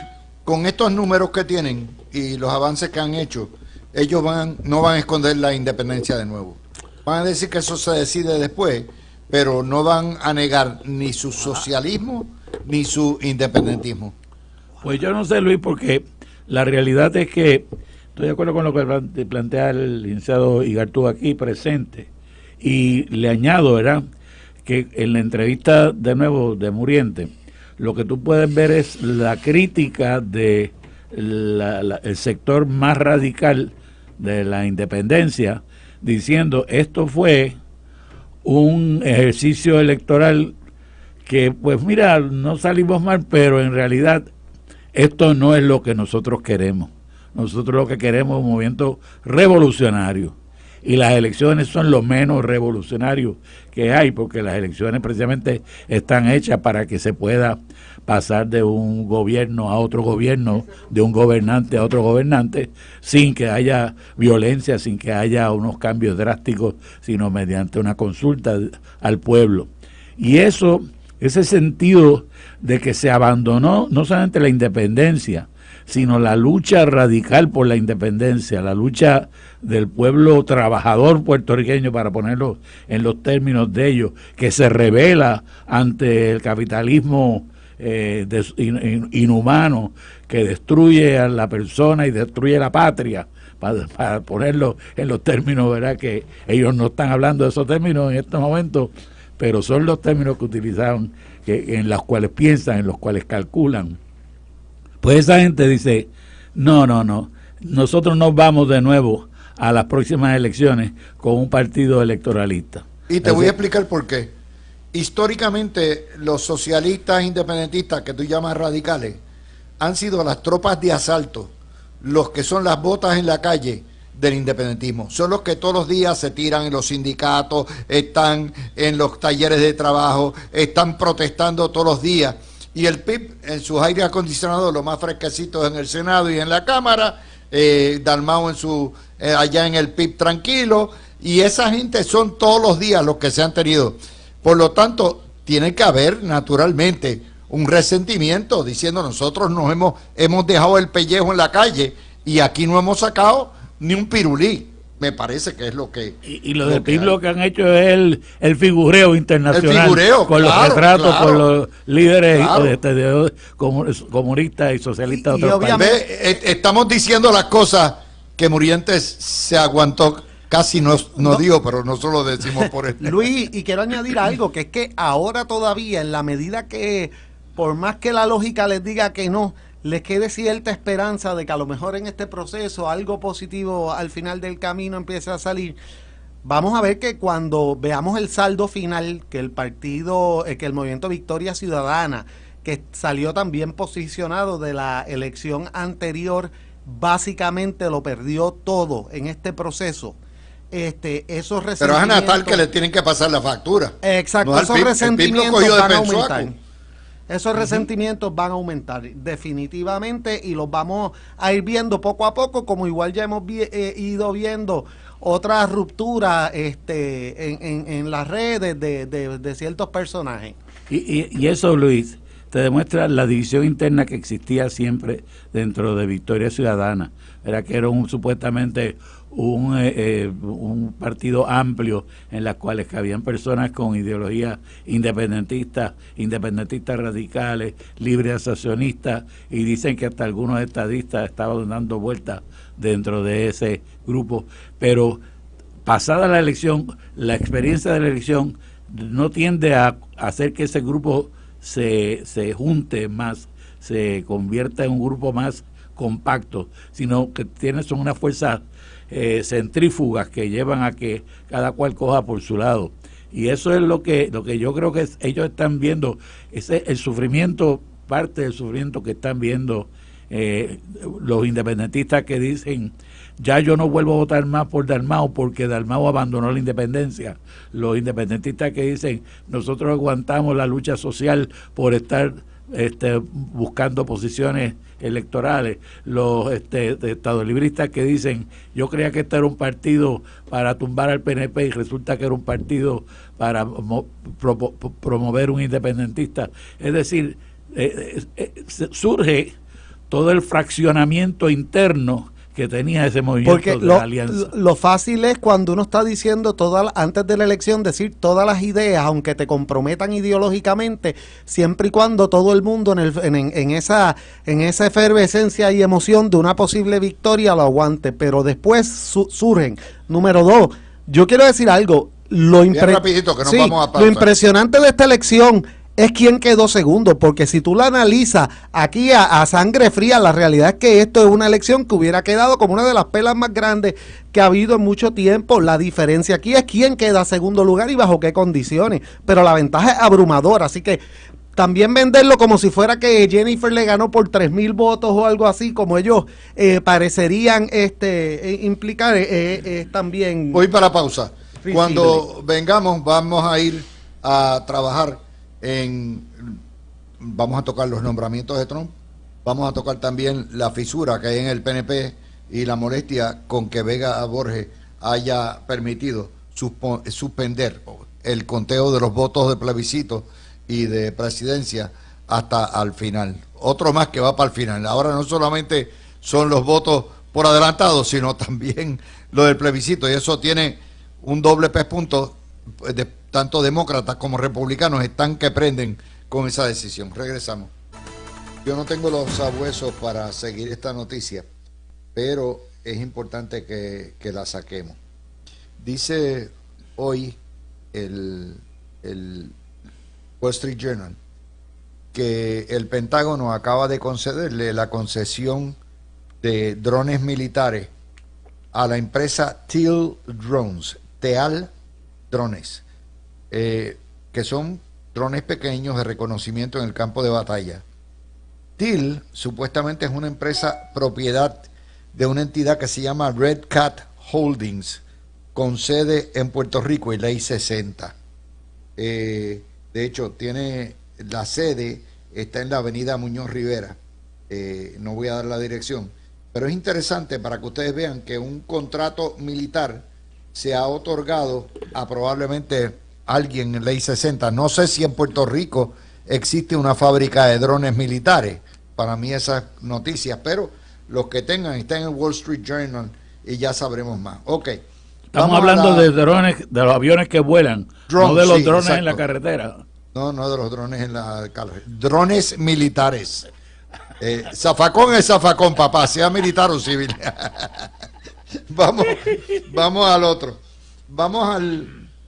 con estos números que tienen y los avances que han hecho, ellos no van a esconder la independencia de nuevo. Van a decir que eso se decide después, pero no van a negar ni su socialismo ni su independentismo. Pues yo no sé, Luis, porque la realidad es que estoy de acuerdo con lo que plantea el licenciado Igartú aquí presente, y le añado, ¿verdad?, que en la entrevista de nuevo de Muriente, lo que tú puedes ver es la crítica de el sector más radical de la independencia, diciendo esto fue un ejercicio electoral que, pues mira, no salimos mal, pero en realidad esto no es lo que nosotros queremos. Nosotros lo que queremos es un movimiento revolucionario, y las elecciones son lo menos revolucionario que hay, porque las elecciones precisamente están hechas para que se pueda pasar de un gobierno a otro gobierno, de un gobernante a otro gobernante, sin que haya violencia, sin que haya unos cambios drásticos, sino mediante una consulta al pueblo. Y ese sentido de que se abandonó no solamente la independencia, sino la lucha radical por la independencia, la lucha del pueblo trabajador puertorriqueño, para ponerlo en los términos de ellos, que se rebela ante el capitalismo inhumano, que destruye a la persona y destruye la patria, para ponerlo en los términos, ¿verdad? Que ellos no están hablando de esos términos en estos momentos, pero son los términos que utilizaron, en los cuales piensan, en los cuales calculan. Pues esa gente dice, no, nosotros nos vamos de nuevo a las próximas elecciones con un partido electoralista. Y te voy a explicar por qué. Históricamente, los socialistas independentistas, que tú llamas radicales, han sido las tropas de asalto, los que son las botas en la calle del independentismo. Son los que todos los días se tiran en los sindicatos, están en los talleres de trabajo, están protestando todos los días. Y el PIB, en sus aires acondicionados, los más fresquecitos en el Senado y en la Cámara, Dalmau allá en el PIB tranquilo, y esa gente son todos los días los que se han tenido. Por lo tanto, tiene que haber naturalmente un resentimiento diciendo nosotros nos hemos dejado el pellejo en la calle y aquí no hemos sacado ni un pirulí. Me parece que es lo que... Y lo del PIB lo que han hecho es el figureo internacional. El figureo, con los retratos, con los líderes comunistas y socialistas de otros países. Estamos diciendo las cosas que Murientes se aguantó, casi no digo, pero nosotros lo decimos por esto. Luis, y quiero añadir algo, que es que ahora todavía, en la medida que, por más que la lógica les diga que no, les quede cierta esperanza de que a lo mejor en este proceso algo positivo al final del camino empiece a salir. Vamos a ver que cuando veamos el saldo final, que el partido, que el Movimiento Victoria Ciudadana, que salió también posicionado de la elección anterior, básicamente lo perdió todo en este proceso. Esos resentimientos... Pero es a Natal que le tienen que pasar la factura. Exacto, no esos resentimientos van a aumentar. Esos resentimientos van a aumentar definitivamente y los vamos a ir viendo poco a poco, como igual ya hemos ido viendo otras rupturas en las redes de ciertos personajes. Y eso, Luis, te demuestra la división interna que existía siempre dentro de Victoria Ciudadana. Era que era supuestamente un partido amplio en las cuales cabían personas con ideologías independentistas radicales, libres asociacionistas, y dicen que hasta algunos estadistas estaban dando vueltas dentro de ese grupo. Pero pasada la elección, la experiencia de la elección no tiende a hacer que ese grupo se junte más, se convierta en un grupo más compacto, sino que son una fuerza centrífugas que llevan a que cada cual coja por su lado. Y eso es lo que yo creo que ellos están viendo, el sufrimiento, parte del sufrimiento que están viendo los independentistas que dicen, ya yo no vuelvo a votar más por Dalmau porque Dalmau abandonó la independencia. Los independentistas que dicen, nosotros aguantamos la lucha social por estar buscando posiciones electorales. Los estadolibristas que dicen, yo creía que este era un partido para tumbar al PNP y resulta que era un partido para promover un independentista. Es decir, surge todo el fraccionamiento interno que tenía ese movimiento. Porque de la alianza. Lo fácil es cuando uno está diciendo antes de la elección, decir todas las ideas, aunque te comprometan ideológicamente, siempre y cuando todo el mundo en esa efervescencia y emoción de una posible victoria lo aguante. Pero después surgen. Número 2, yo quiero decir algo. Lo impresionante de esta elección es quién quedó segundo, porque si tú la analizas aquí a sangre fría, la realidad es que esto es una elección que hubiera quedado como una de las pelas más grandes que ha habido en mucho tiempo. La diferencia aquí es quién queda segundo lugar y bajo qué condiciones, pero la ventaja es abrumadora, así que también venderlo como si fuera que Jennifer le ganó por 3,000 votos o algo así, como ellos parecerían implicar, también... Voy para la pausa. Cuando vengamos vamos a ir a trabajar vamos a tocar los nombramientos de Trump, vamos a tocar también la fisura que hay en el PNP y la molestia con que Vega Borges haya permitido suspender el conteo de los votos de plebiscito y de presidencia hasta al final. Otro más que va para el final. Ahora no solamente son los votos por adelantado, sino también lo del plebiscito, y eso tiene un doble pespunto. Tanto demócratas como republicanos están que prenden con esa decisión. Regresamos. Yo no tengo los sabuesos para seguir esta noticia, pero es importante que la saquemos. Dice hoy el Wall Street Journal que el Pentágono acaba de concederle la concesión de drones militares a la empresa Teal Drones, Teal Drones, que son drones pequeños de reconocimiento en el campo de batalla. Teal supuestamente es una empresa propiedad de una entidad que se llama Red Cat Holdings, con sede en Puerto Rico y Ley 60. De hecho, tiene la sede, está en la avenida Muñoz Rivera. No voy a dar la dirección, pero es interesante para que ustedes vean que un contrato militar se ha otorgado a probablemente alguien en Ley 60. No sé si en Puerto Rico existe una fábrica de drones militares. Para mí esas noticias, pero los que tengan están en el Wall Street Journal y ya sabremos más. Ok. Estamos hablando de drones, de los aviones que vuelan, no de los drones en la carretera. No de los drones en la carretera. Drones militares. Zafacón es zafacón, papá, sea militar o civil. Vamos al otro. Vamos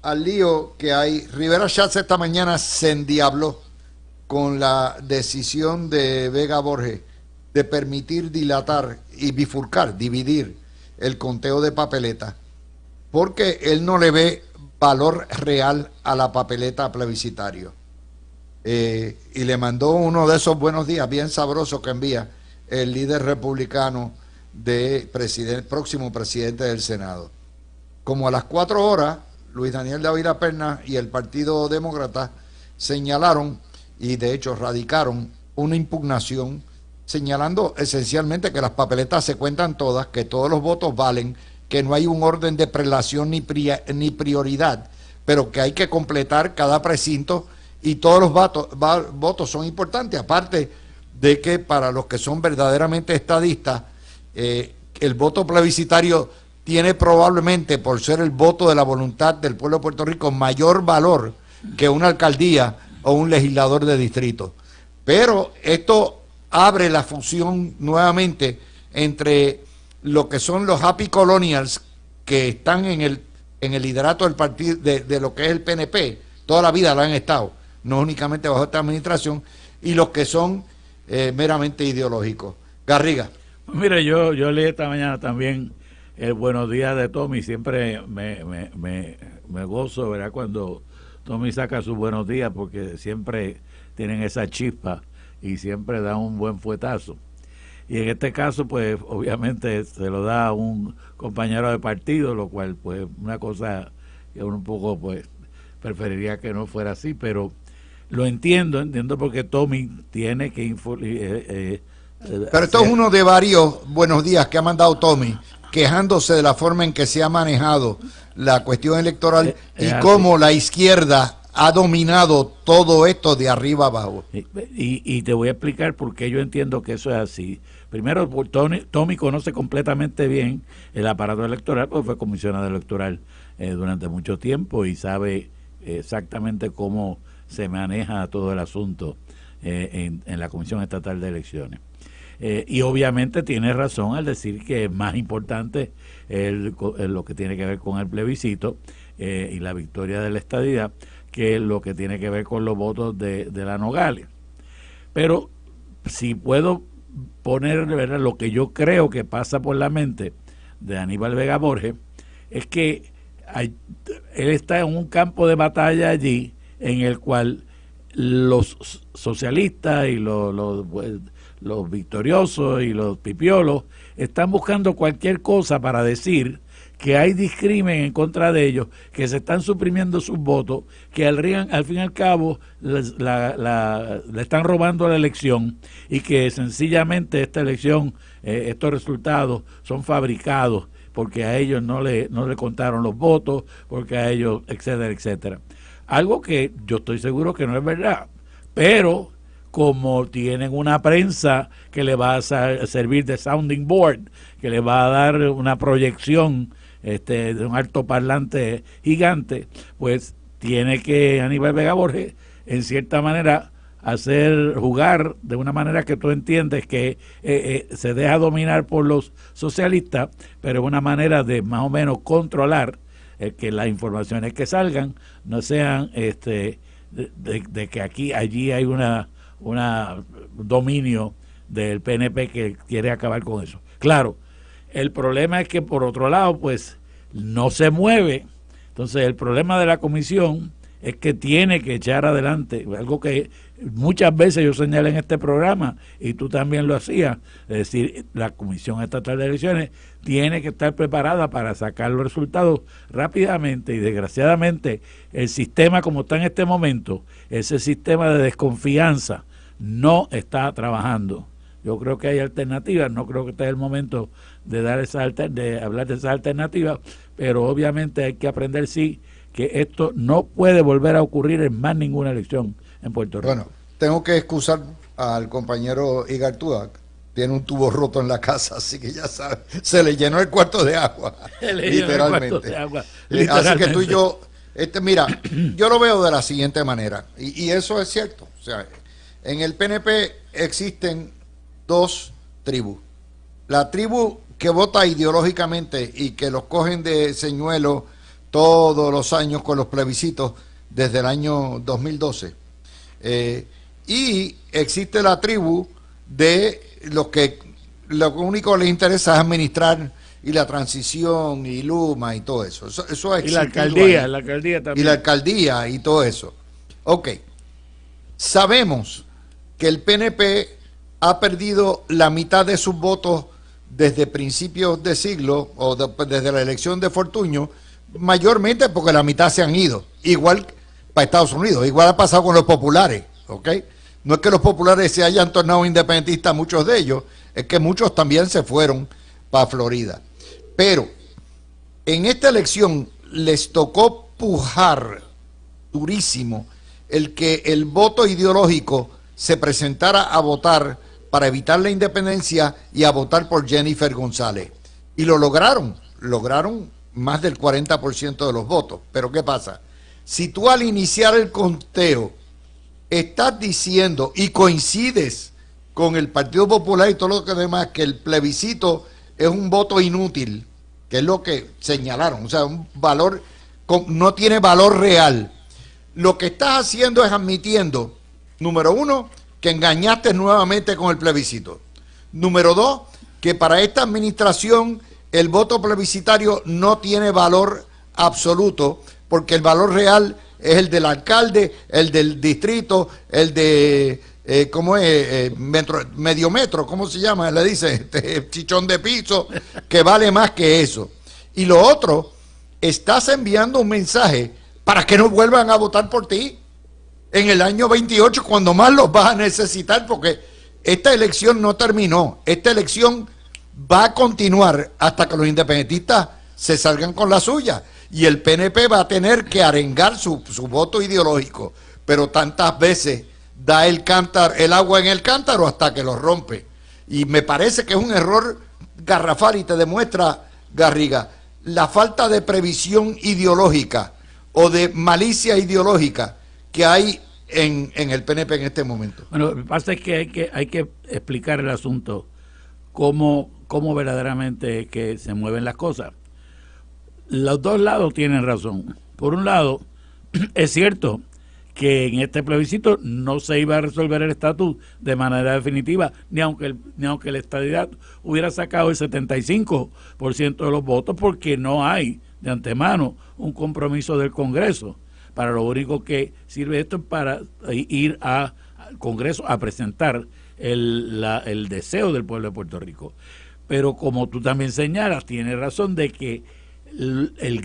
al lío que hay. Rivera Schatz esta mañana se endiabló con la decisión de Vega Borges de permitir dilatar y bifurcar, dividir el conteo de papeletas, porque él no le ve valor real a la papeleta plebiscitario. Y le mandó uno de esos buenos días bien sabrosos que envía el líder republicano de próximo presidente del Senado. Como a las 4 horas, Luis Daniel Dávila Perna y el Partido Demócrata señalaron, y de hecho radicaron, una impugnación señalando esencialmente que las papeletas se cuentan todas, que todos los votos valen, que no hay un orden de prelación ni prioridad, pero que hay que completar cada precinto y todos los votos son importantes, aparte de que para los que son verdaderamente estadistas, el voto plebiscitario tiene probablemente, por ser el voto de la voluntad del pueblo de Puerto Rico, mayor valor que una alcaldía o un legislador de distrito. Pero esto abre la fusión nuevamente entre lo que son los happy colonials que están en el liderato del partido de lo que es el PNP, toda la vida lo han estado, no únicamente bajo esta administración, y los que son meramente ideológicos. Garriga. Mire, yo leí esta mañana también el buenos días de Tommy. Siempre me gozo, ¿verdad?, cuando Tommy saca sus buenos días, porque siempre tienen esa chispa y siempre dan un buen fuetazo. Y en este caso, pues, obviamente se lo da a un compañero de partido, lo cual, pues, una cosa que uno un poco, pues, preferiría que no fuera así, pero lo entiendo porque Tommy tiene que pero esto es uno de varios buenos días que ha mandado Tommy, quejándose de la forma en que se ha manejado la cuestión electoral y cómo la izquierda ha dominado todo esto de arriba abajo. Y te voy a explicar por qué yo entiendo que eso es así. Primero, Tommy conoce completamente bien el aparato electoral, porque fue comisionado electoral durante mucho tiempo y sabe exactamente cómo se maneja todo el asunto en la Comisión Estatal de Elecciones. Y obviamente tiene razón al decir que es más importante lo que tiene que ver con el plebiscito y la victoria de la estadidad que lo que tiene que ver con los votos de la Nogales. Pero si puedo poner, ¿verdad?, lo que yo creo que pasa por la mente de Aníbal Vega Borges, es que él está en un campo de batalla allí en el cual los socialistas y los victoriosos y los pipiolos están buscando cualquier cosa para decir que hay discrimen en contra de ellos, que se están suprimiendo sus votos, que al fin y al cabo le están robando la elección y que sencillamente esta elección, estos resultados son fabricados porque a ellos no le contaron los votos, porque a ellos, etcétera, etcétera. Algo que yo estoy seguro que no es verdad, pero como tienen una prensa que le va a servir de sounding board, que le va a dar una proyección de un altoparlante gigante, pues tiene que Aníbal Vega Borges, en cierta manera, jugar de una manera que tú entiendes que se deja dominar por los socialistas, pero una manera de más o menos controlar que las informaciones que salgan no sean de que allí hay una dominio del PNP que quiere acabar con eso. Claro, el problema es que por otro lado pues no se mueve. Entonces el problema de la comisión es que tiene que echar adelante algo que muchas veces yo señalé en este programa y tú también lo hacías, es decir, la Comisión Estatal de Elecciones tiene que estar preparada para sacar los resultados rápidamente, y desgraciadamente el sistema como está en este momento, ese sistema de desconfianza no está trabajando. Yo creo que hay alternativas, no creo que este es el momento de hablar de esas alternativas, pero obviamente hay que aprender sí que esto no puede volver a ocurrir en más ninguna elección en Puerto Rico. Bueno, tengo que excusar al compañero Igartúa, tiene un tubo roto en la casa, así que ya sabes, se le llenó el cuarto de agua, literalmente. Así que tú y yo, mira, yo lo veo de la siguiente manera, y eso es cierto. O sea, en el PNP existen dos tribus. La tribu que vota ideológicamente y que los cogen de señuelo todos los años con los plebiscitos desde el año 2012. Y existe la tribu de los que lo único que les interesa es administrar y la transición y Luma y todo eso. Eso y la alcaldía también. Y la alcaldía y todo eso. Ok. Sabemos que el PNP ha perdido la mitad de sus votos desde principios de siglo o desde la elección de Fortuño, mayormente porque la mitad se han ido, igual para Estados Unidos, igual ha pasado con los populares, ¿ok? No es que los populares se hayan tornado independentistas, muchos de ellos, es que muchos también se fueron para Florida. Pero en esta elección les tocó pujar durísimo el que el voto ideológico se presentara a votar para evitar la independencia y a votar por Jennifer González. Y lo lograron más del 40% de los votos. Pero ¿qué pasa? Si tú al iniciar el conteo estás diciendo y coincides con el Partido Popular y todo lo que demás, que el plebiscito es un voto inútil, que es lo que señalaron, o sea, un valor, no tiene valor real, lo que estás haciendo es admitiendo, número uno, que engañaste nuevamente con el plebiscito. Número dos, que para esta administración el voto plebiscitario no tiene valor absoluto, porque el valor real es el del alcalde, el del distrito, el de, ¿cómo es? Medio metro, ¿cómo se llama? Le dice, chichón de piso, que vale más que eso. Y lo otro, estás enviando un mensaje para que no vuelvan a votar por ti en el año 28, cuando más los vas a necesitar, porque esta elección no terminó, esta elección va a continuar hasta que los independentistas se salgan con la suya, y el PNP va a tener que arengar su voto ideológico, pero tantas veces da el agua en el cántaro hasta que lo rompe, y me parece que es un error garrafal, y te demuestra, Garriga, la falta de previsión ideológica o de malicia ideológica que hay en el PNP en este momento. Bueno, lo que pasa es que hay que explicar el asunto, cómo verdaderamente que se mueven las cosas. Los dos lados tienen razón. Por un lado, es cierto que en este plebiscito no se iba a resolver el estatus de manera definitiva, ni aunque la estadidad hubiera sacado el 75% de los votos, porque no hay de antemano un compromiso del Congreso. Para lo único que sirve esto es para ir al Congreso a presentar el deseo del pueblo de Puerto Rico. Pero como tú también señalas, tienes razón de que la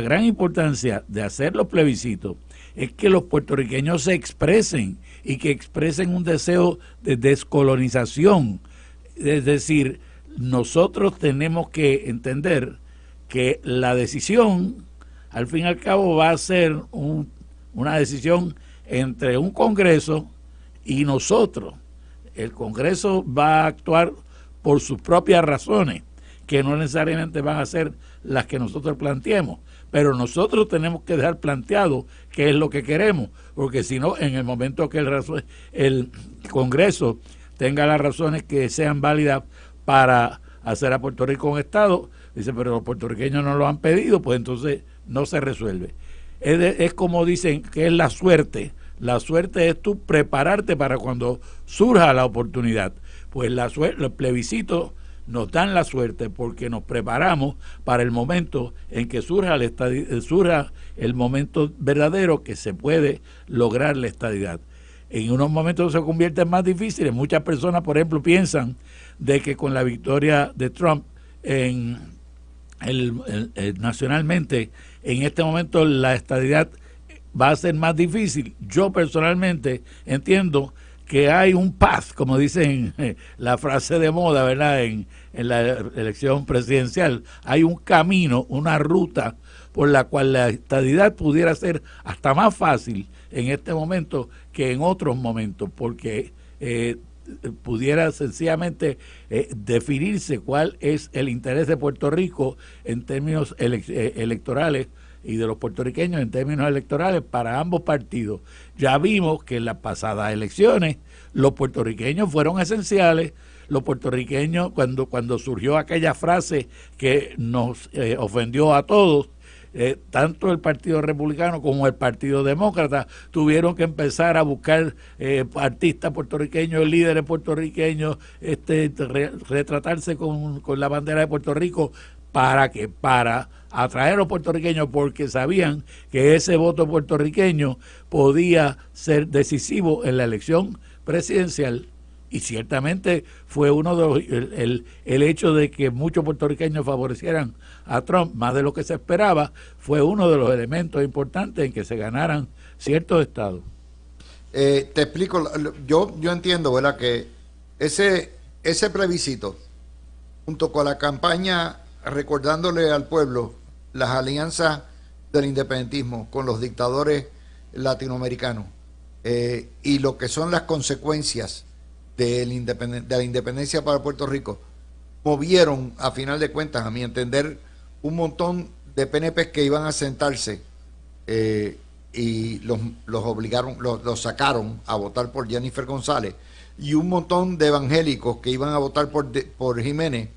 gran importancia de hacer los plebiscitos es que los puertorriqueños se expresen y que expresen un deseo de descolonización. Es decir, nosotros tenemos que entender que la decisión, al fin y al cabo, va a ser una decisión entre un Congreso y nosotros. El Congreso va a actuar por sus propias razones, que no necesariamente van a ser las que nosotros planteemos, pero nosotros tenemos que dejar planteado qué es lo que queremos, porque si no, en el momento que el Congreso tenga las razones que sean válidas para hacer a Puerto Rico un Estado, dice, pero los puertorriqueños no lo han pedido, pues entonces no se resuelve. Es como dicen que es la suerte. La suerte es tú prepararte para cuando surja la oportunidad. Pues los plebiscitos nos dan la suerte porque nos preparamos para el momento en que surja el momento verdadero que se puede lograr la estadidad. En unos momentos se convierten más difíciles. Muchas personas, por ejemplo, piensan de que con la victoria de Trump nacionalmente, en este momento la estadidad va a ser más difícil. Yo personalmente entiendo que hay un path, como dicen la frase de moda, ¿verdad? En la elección presidencial, hay un camino, una ruta por la cual la estadidad pudiera ser hasta más fácil en este momento que en otros momentos, porque pudiera sencillamente definirse cuál es el interés de Puerto Rico en términos electorales y de los puertorriqueños en términos electorales para ambos partidos. Ya vimos que en las pasadas elecciones los puertorriqueños fueron esenciales. Los puertorriqueños, cuando surgió aquella frase que nos ofendió a todos, tanto el Partido Republicano como el Partido Demócrata tuvieron que empezar a buscar artistas puertorriqueños, líderes puertorriqueños, retratarse con la bandera de Puerto Rico. ¿Para qué? Para atraer a los puertorriqueños, porque sabían que ese voto puertorriqueño podía ser decisivo en la elección presidencial. Y ciertamente fue uno de los, el hecho de que muchos puertorriqueños favorecieran a Trump más de lo que se esperaba, fue uno de los elementos importantes en que se ganaran ciertos estados. Te explico, yo entiendo, ¿verdad?, que ese plebiscito, junto con la campaña recordándole al pueblo las alianzas del independentismo con los dictadores latinoamericanos y lo que son las consecuencias de la independencia para Puerto Rico, movieron, a final de cuentas, a mi entender, un montón de PNPs que iban a sentarse y los obligaron, los sacaron a votar por Jennifer González, y un montón de evangélicos que iban a votar por Jiménez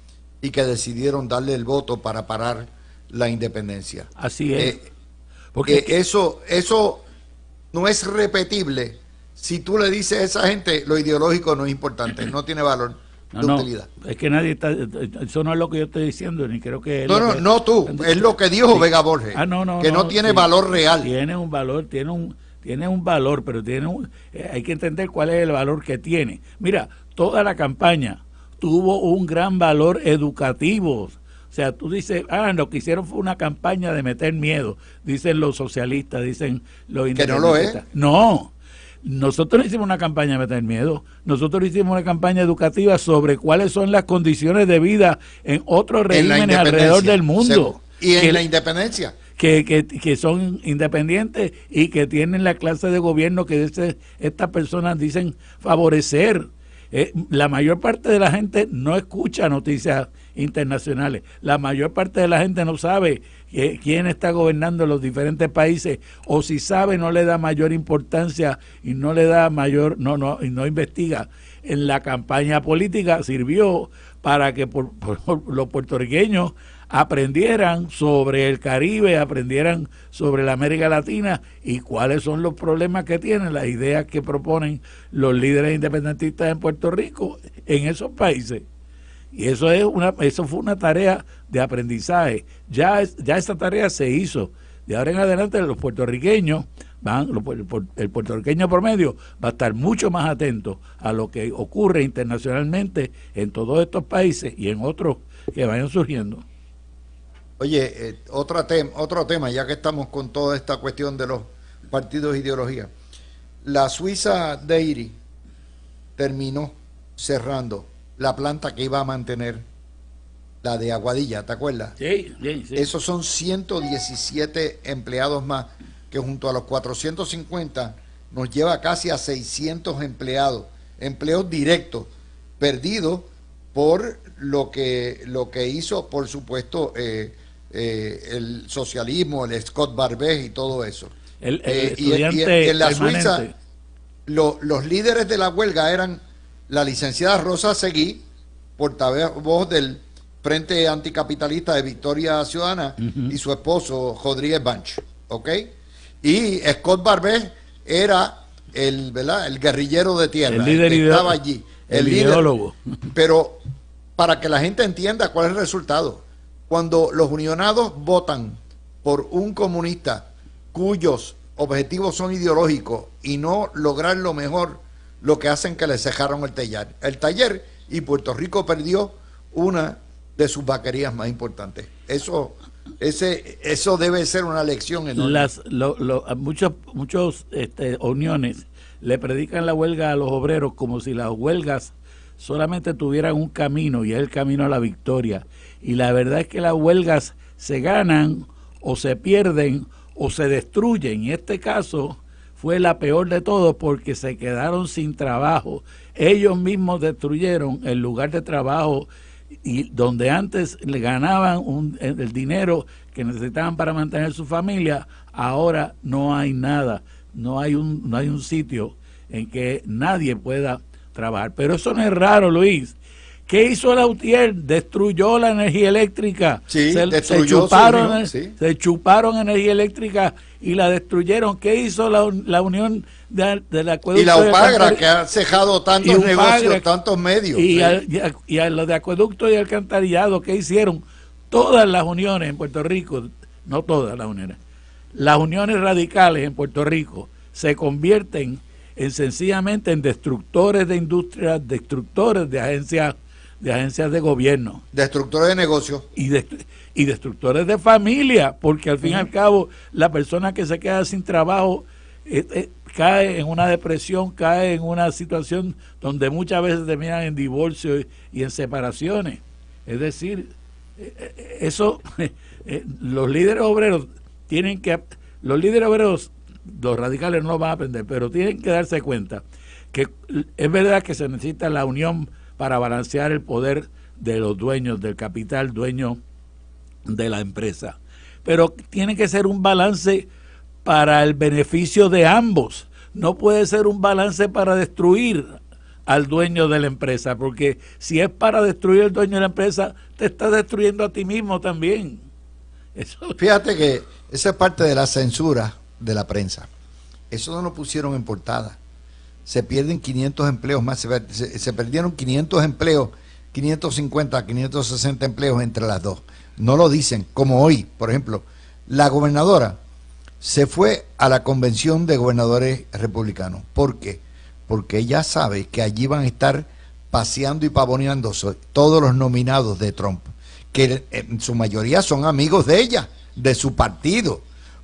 y que decidieron darle el voto para parar la independencia. Así es. Porque eso no es repetible. Si tú le dices a esa gente, lo ideológico no es importante, no tiene valor de utilidad. Es que nadie está, eso no es lo que yo estoy diciendo, ni creo que... No tú, es lo que dijo Vega Borges, que no tiene valor real. Tiene un valor, tiene un valor, pero hay que entender cuál es el valor que tiene. Mira, toda la campaña tuvo un gran valor educativo. O sea, tú dices, lo que hicieron fue una campaña de meter miedo, dicen los socialistas, dicen los independentistas. Que no lo es. No, nosotros hicimos una campaña de meter miedo, nosotros hicimos una campaña educativa sobre cuáles son las condiciones de vida en otros regímenes alrededor del mundo. Y en la independencia. Que son independientes y que tienen la clase de gobierno que estas personas dicen favorecer. La mayor parte de la gente no escucha noticias internacionales. La mayor parte de la gente no sabe quién está gobernando los diferentes países, o si sabe no le da mayor importancia y no le da y no investiga. En la campaña política sirvió para que los puertorriqueños aprendieran sobre el Caribe, aprendieran sobre la América Latina y cuáles son los problemas que tienen, las ideas que proponen los líderes independentistas en Puerto Rico en esos países. Y eso fue una tarea de aprendizaje. Ya esa tarea se hizo. De ahora en adelante los puertorriqueños el puertorriqueño promedio va a estar mucho más atento a lo que ocurre internacionalmente en todos estos países y en otros que vayan surgiendo. Oye, otro tema, ya que estamos con toda esta cuestión de los partidos de ideología. La Suiza Dairy terminó cerrando la planta que iba a mantener la de Aguadilla, ¿te acuerdas? Sí. Esos son 117 empleados más, que junto a los 450 nos lleva casi a 600 empleos directos, perdidos por lo que hizo, por supuesto, el socialismo, el Scott Barbés y todo eso. El Y estudiante en la permanente. Suiza, los líderes de la huelga eran la licenciada Rosa Seguí, portavoz del Frente Anticapitalista de Victoria Ciudadana, y su esposo Rodríguez Banch, ¿ok? Y Scott Barbés era ¿verdad? El guerrillero de tierra, El líder que estaba allí, el líder. ideólogo. Pero para que la gente entienda cuál es el resultado, cuando los unionados votan por un comunista cuyos objetivos son ideológicos y no lograr lo mejor, lo que hacen que le cejaron el taller, y Puerto Rico perdió una de sus vaquerías más importantes. Eso debe ser una lección enorme. Muchos uniones le predican la huelga a los obreros como si las huelgas solamente tuvieran un camino, y es el camino a la victoria. Y la verdad es que las huelgas se ganan o se pierden o se destruyen. Y este caso fue la peor de todos porque se quedaron sin trabajo. Ellos mismos destruyeron el lugar de trabajo, y donde antes le ganaban el dinero que necesitaban para mantener su familia, ahora no hay nada, no hay un sitio en que nadie pueda trabajar. Pero eso no es raro, Luis. ¿Qué hizo Lautier? Destruyó la energía eléctrica. Sí, se chuparon energía eléctrica y la destruyeron. ¿Qué hizo la Unión del Acueducto? Y la UPAGRA, que ha cejado tantos negocios, tantos medios. Y a los de acueducto y alcantarillado, ¿qué hicieron? Todas las uniones en Puerto Rico, no todas las uniones radicales en Puerto Rico se convierten sencillamente en destructores de industrias, destructores de agencias de gobierno. Destructores de negocios. Y destructores de familia, porque al fin y al cabo la persona que se queda sin trabajo cae en una depresión, cae en una situación donde muchas veces terminan en divorcio y en separaciones. Es decir, los líderes obreros los radicales no lo van a aprender, pero tienen que darse cuenta que es verdad que se necesita la unión para balancear el poder de los dueños del capital, dueños de la empresa. Pero tiene que ser un balance para el beneficio de ambos. No puede ser un balance para destruir al dueño de la empresa, porque si es para destruir al dueño de la empresa, te estás destruyendo a ti mismo también. Fíjate que esa es parte de la censura de la prensa. Eso no lo pusieron en portada. Se pierden 500 empleos más, se perdieron 500 empleos, 550, 560 empleos entre las dos. No lo dicen, como hoy, por ejemplo, la gobernadora se fue a la convención de gobernadores republicanos. ¿Por qué? Porque ella sabe que allí van a estar paseando y pavoneándose todos los nominados de Trump, que en su mayoría son amigos de ella, de su partido.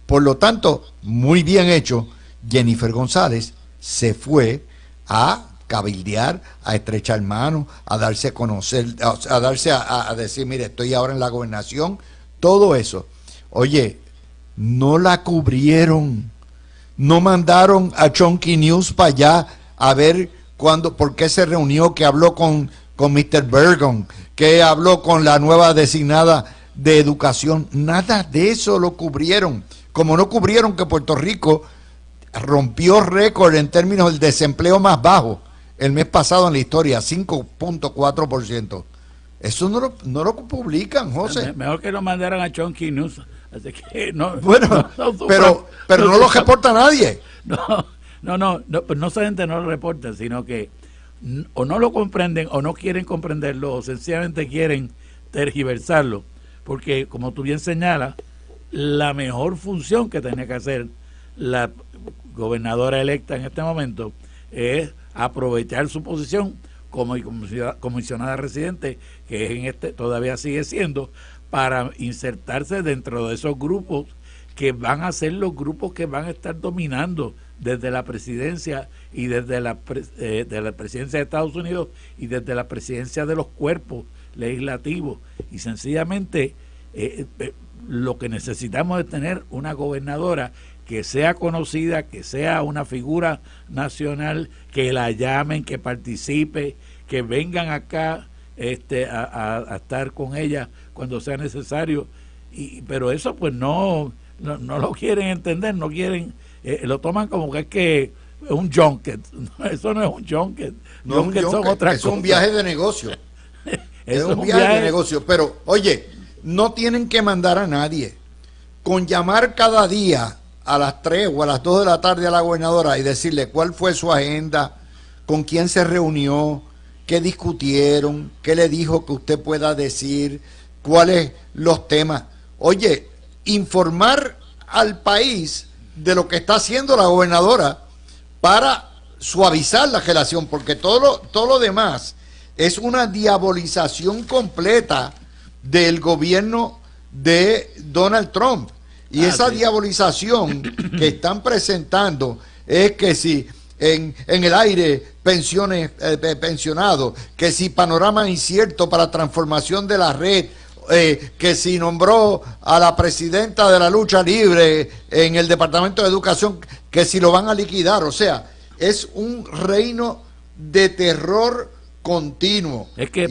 Por lo tanto, muy bien hecho, Jennifer González se fue a cabildear, a estrechar manos, a darse a conocer, a decir, mire, estoy ahora en la gobernación, todo eso. Oye, no la cubrieron, no mandaron a Chunky News para allá a ver por qué se reunió, que habló con Mr. Bergon, que habló con la nueva designada de educación. Nada de eso lo cubrieron. Como no cubrieron que Puerto Rico rompió récord en términos del desempleo más bajo el mes pasado en la historia, 5.4%. Eso no lo publican, José. Mejor que lo mandaran a Chunky News. Así que bueno, pero no lo reporta nadie. No solamente no lo reportan, sino que o no lo comprenden o no quieren comprenderlo o sencillamente quieren tergiversarlo, porque como tú bien señalas, la mejor función que tenía que hacer la gobernadora electa en este momento es aprovechar su posición como comisionada residente, que todavía sigue siendo, para insertarse dentro de esos grupos que van a ser los grupos que van a estar dominando desde la presidencia y desde de la presidencia de Estados Unidos y desde la presidencia de los cuerpos legislativos. Y sencillamente lo que necesitamos es tener una gobernadora que sea conocida, que sea una figura nacional, que la llamen, que participe, que vengan acá a estar con ella cuando sea necesario. pero eso pues no lo quieren entender, no quieren, lo toman como que es un junket. Eso no es un junket. No Junket es un son junket, otras es un cosas. viaje de negocio. Es Eso un viaje de negocio. Pero, oye, no tienen que mandar a nadie. Con llamar cada día a las 3 o a las 2 de la tarde a la gobernadora y decirle cuál fue su agenda, con quién se reunió, qué discutieron, qué le dijo que usted pueda decir, cuáles los temas. Oye, informar al país de lo que está haciendo la gobernadora para suavizar la relación, porque todo lo demás es una diabolización completa del gobierno de Donald Trump. Y esa sí. diabolización que están presentando es que si en el aire pensiones pensionados, que si panorama incierto para transformación de la red, que si nombró a la presidenta de la lucha libre en el Departamento de Educación, que si lo van a liquidar. O sea, es un reino de terror continuo. Es que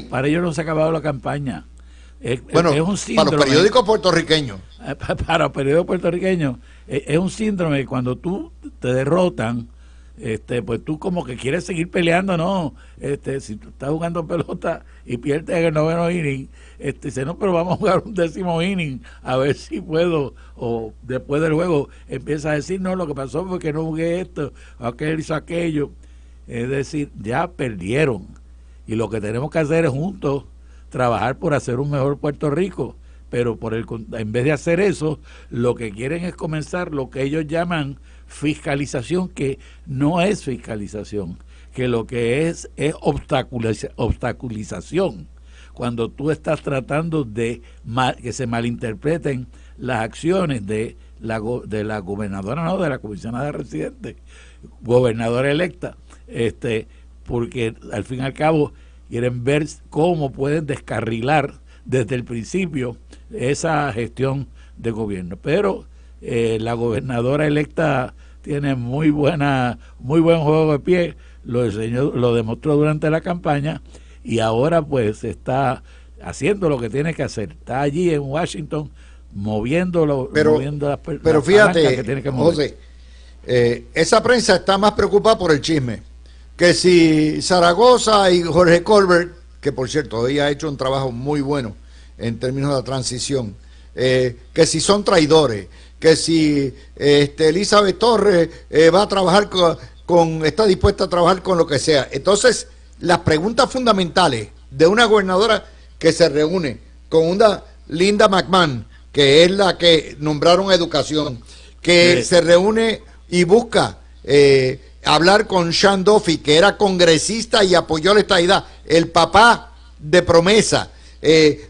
para ellos no se ha acabado la campaña. Bueno, es un síndrome, para los periódicos puertorriqueños. Para los periódicos puertorriqueños, es un síndrome que cuando tú te derrotan, pues tú como que quieres seguir peleando, ¿no? Si tú estás jugando pelota y pierdes en el 9º inning, dice, no, pero vamos a jugar un 10º inning, a ver si puedo, o después del juego empieza a decir, no, lo que pasó fue que no jugué esto, aquel hizo aquello. Es decir, ya perdieron, y lo que tenemos que hacer es juntos trabajar por hacer un mejor Puerto Rico, pero en vez de hacer eso, lo que quieren es comenzar lo que ellos llaman fiscalización, que no es fiscalización, que lo que es obstaculización, cuando tú estás tratando de que se malinterpreten las acciones de la gobernadora, no, de la comisionada residente, gobernadora electa, porque al fin y al cabo quieren ver cómo pueden descarrilar desde el principio esa gestión de gobierno. Pero la gobernadora electa tiene muy buen juego de pie, lo demostró durante la campaña, y ahora pues está haciendo lo que tiene que hacer. Está allí en Washington moviendo pero fíjate, que tiene que mover. José, esa prensa está más preocupada por el chisme. Que si Zaragoza y Jorge Colbert, que por cierto hoy ha hecho un trabajo muy bueno en términos de la transición, que si son traidores, que si Elizabeth Torres va a trabajar está dispuesta a trabajar con lo que sea. Entonces, las preguntas fundamentales de una gobernadora que se reúne con una Linda McMahon, que es la que nombraron a educación, que se reúne y busca hablar con Sean Duffy, que era congresista y apoyó la estadidad, el papá de Promesa,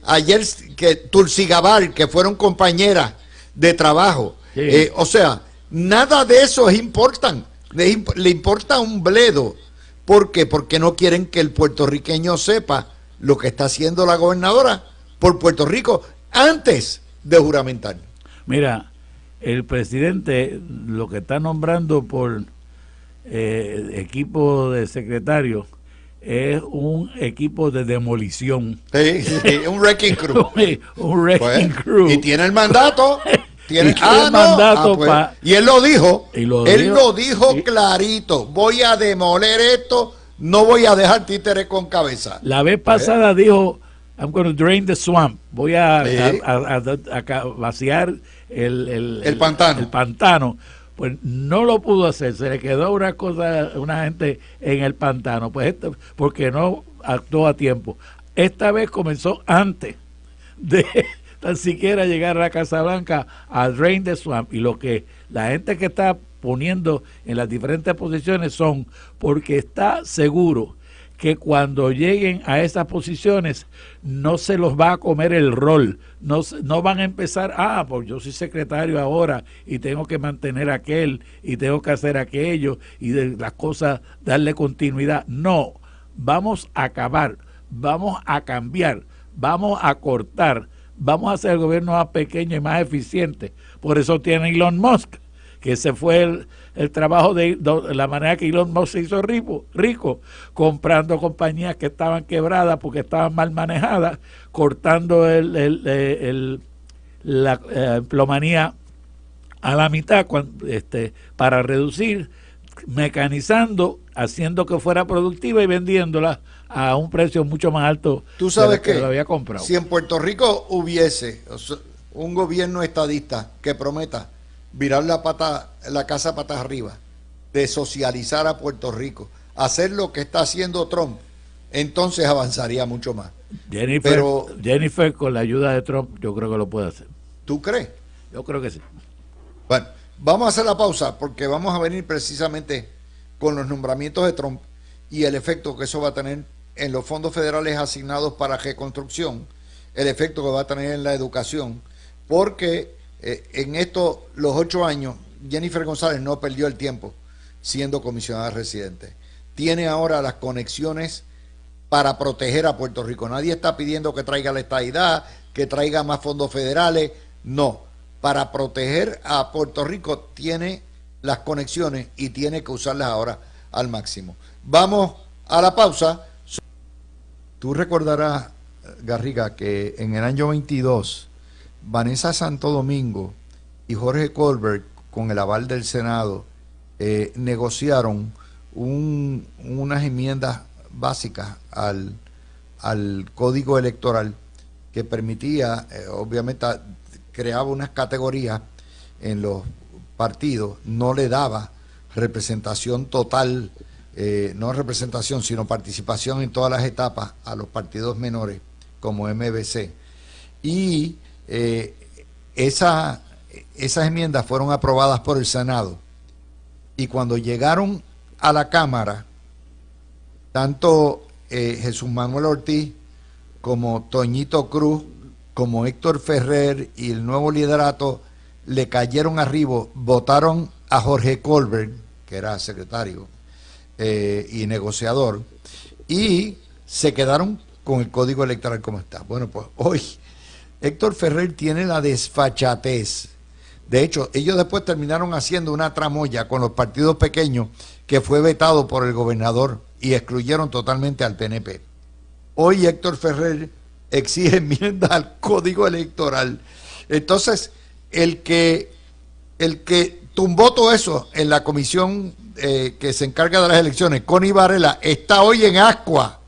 ayer que Tulsi Gabbard, que fueron compañeras de trabajo. Sí. O sea, nada de eso importan. Le importa un bledo. ¿Por qué? Porque no quieren que el puertorriqueño sepa lo que está haciendo la gobernadora por Puerto Rico antes de juramentar. Mira, el presidente lo que está nombrando por equipo de secretarios es un equipo de demolición. Sí, un wrecking crew. un wrecking crew. Y tiene el mandato. Tiene el mandato pues, y él lo dijo. Él lo dijo clarito. Voy a demoler esto. No voy a dejar títeres con cabeza. La vez pasada dijo, I'm going to drain the swamp. Voy a vaciar el pantano. Pues no lo pudo hacer, se le quedó una gente en el pantano, pues porque no actuó a tiempo. Esta vez comenzó antes de tan siquiera llegar a la Casa Blanca a drain the swamp, y lo que la gente que está poniendo en las diferentes posiciones son porque está seguro que cuando lleguen a esas posiciones no se los va a comer el rol, no van a empezar, pues yo soy secretario ahora y tengo que mantener aquel y tengo que hacer aquello y de las cosas darle continuidad. No, vamos a acabar, vamos a cambiar, vamos a cortar, vamos a hacer el gobierno más pequeño y más eficiente. Por eso tiene Elon Musk, que ese fue el trabajo de la manera que Elon Musk se hizo rico, comprando compañías que estaban quebradas porque estaban mal manejadas, cortando el la emplomanía a la mitad para reducir, mecanizando, haciendo que fuera productiva y vendiéndola a un precio mucho más alto. Tú sabes que que lo había comprado. Si en Puerto Rico hubiese un gobierno estadista que prometa virar la casa patas arriba, de socializar a Puerto Rico, hacer lo que está haciendo Trump, entonces avanzaría mucho más. Jennifer, con la ayuda de Trump, yo creo que lo puede hacer. ¿Tú crees? Yo creo que sí. Bueno, vamos a hacer la pausa porque vamos a venir precisamente con los nombramientos de Trump y el efecto que eso va a tener en los fondos federales asignados para reconstrucción, el efecto que va a tener en la educación, porque en los 8 años, Jennifer González no perdió el tiempo siendo comisionada residente. Tiene ahora las conexiones para proteger a Puerto Rico. Nadie está pidiendo que traiga la estadidad, que traiga más fondos federales, no. Para proteger a Puerto Rico tiene las conexiones y tiene que usarlas ahora al máximo. Vamos a la pausa. Tú recordarás, Garriga, que en el año 22, Vanessa Santo Domingo y Jorge Colbert, con el aval del Senado, negociaron unas enmiendas básicas al Código Electoral que permitía, obviamente, creaba unas categorías en los partidos, no le daba representación total, no representación, sino participación en todas las etapas a los partidos menores como MBC. Y esas enmiendas fueron aprobadas por el Senado. Y cuando llegaron a la Cámara, tanto Jesús Manuel Ortiz como Toñito Cruz, como Héctor Ferrer y el nuevo liderato le cayeron arriba, votaron a Jorge Colbert, que era secretario y negociador, y se quedaron con el Código Electoral como está. Bueno, pues hoy Héctor Ferrer tiene la desfachatez. De hecho, ellos después terminaron haciendo una tramoya con los partidos pequeños que fue vetado por el gobernador y excluyeron totalmente al PNP. Hoy Héctor Ferrer exige enmienda al Código Electoral. Entonces, el que tumbó todo eso en la comisión que se encarga de las elecciones, Connie Varela, está hoy en ascua.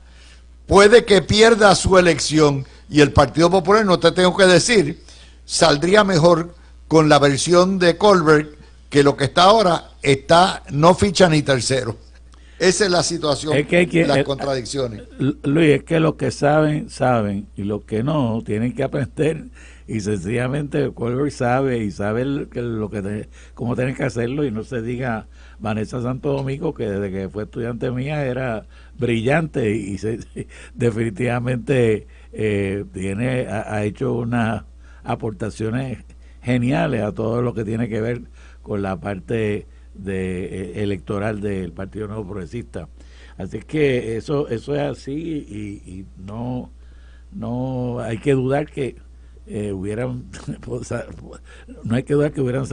Puede que pierda su elección y el Partido Popular, no te tengo que decir, saldría mejor con la versión de Colbert, que lo que está ahora está no ficha ni tercero. Esa es la situación, las contradicciones. Luis, es que los que saben, saben, y los que no, tienen que aprender, y sencillamente Colbert sabe, y sabe cómo tienen que hacerlo, y no se diga Vanessa Santo Domingo, que desde que fue estudiante mía era brillante, y definitivamente ha hecho unas aportaciones geniales a todo lo que tiene que ver con la parte electoral del Partido Nuevo Progresista. Así que eso es así y no hay que dudar que hubieran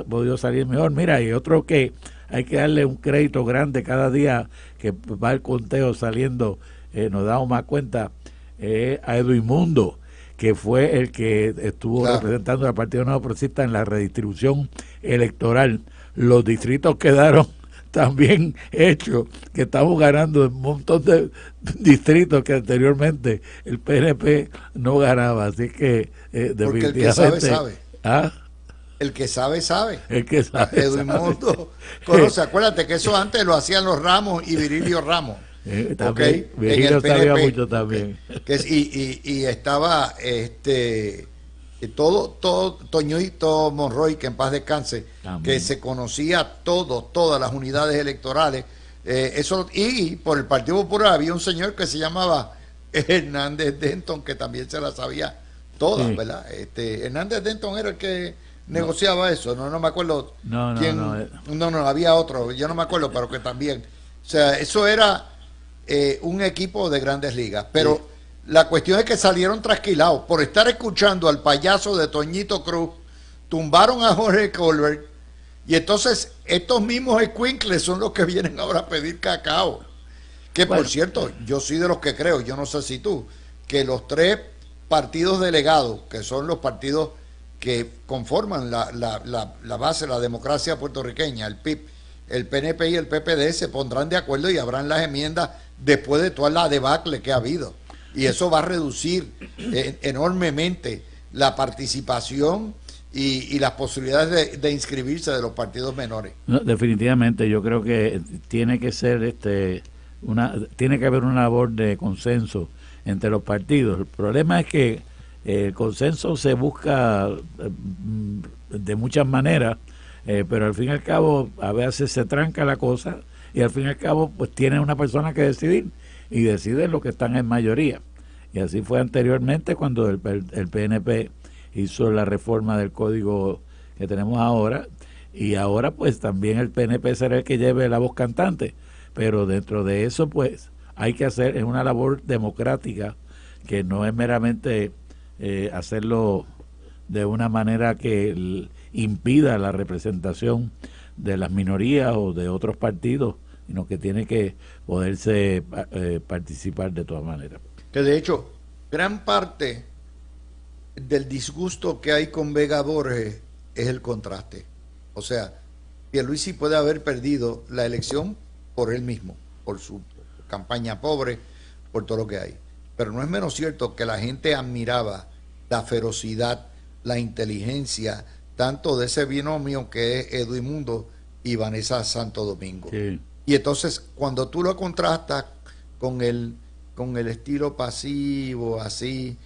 podido salir mejor. Mira, y otro que hay que darle un crédito grande cada día que va el conteo saliendo, nos damos más cuenta, a Edwin Mundo, que fue el que estuvo representando al Partido Nuevo Progresista en la redistribución electoral. Los distritos quedaron también hechos, que estamos ganando un montón de distritos que anteriormente el PNP no ganaba, así que porque el que sabe, sabe. ¿Ah? El que sabe, sabe. El que sabe, Edwin Mundo conoce, acuérdate que eso antes lo hacían los Ramos y Virilio Ramos. También, Virilio sabía mucho también. Y estaba todo Toñito Monroy, que en paz descanse, que se conocía todas las unidades electorales. Y por el Partido Popular había un señor que se llamaba Hernández Denton, que también se las sabía todas, sí. ¿Verdad? Hernández Denton era el que negociaba eso, no me acuerdo quién. No, había otro, yo no me acuerdo, pero que también. O sea, eso era un equipo de Grandes Ligas, pero sí. La cuestión es que salieron trasquilados por estar escuchando al payaso de Toñito Cruz, tumbaron a Jorge Colbert, y entonces estos mismos escuincles son los que vienen ahora a pedir cacao. Que por cierto, yo soy de los que creo, yo no sé si tú, que los 3 partidos delegados, que son los partidos que conforman la base de la democracia puertorriqueña, el PIB, el PNP y el PPD, se pondrán de acuerdo y habrán las enmiendas después de toda la debacle que ha habido. Y eso va a reducir enormemente la participación y las posibilidades de inscribirse de los partidos menores. No, definitivamente, yo creo que tiene que ser tiene que haber una labor de consenso entre los partidos. El problema es que el consenso se busca de muchas maneras, pero al fin y al cabo a veces se tranca la cosa y al fin y al cabo pues tiene una persona que decidir y deciden los que están en mayoría. Y así fue anteriormente cuando el PNP hizo la reforma del código que tenemos ahora, y ahora pues también el PNP será el que lleve la voz cantante, pero dentro de eso pues hay que hacer, es una labor democrática que no es meramente hacerlo de una manera que impida la representación de las minorías o de otros partidos, sino que tiene que poderse participar de todas maneras. Que de hecho, gran parte del disgusto que hay con Vega Borges es el contraste. O sea, Pierluisi puede haber perdido la elección por él mismo, por su campaña pobre, por todo lo que hay. Pero no es menos cierto que la gente admiraba la ferocidad, la inteligencia, tanto de ese binomio que es Edwin Mundo y Vanessa Santo Domingo. Sí. Y entonces, cuando tú lo contrastas con el estilo pasivo, así,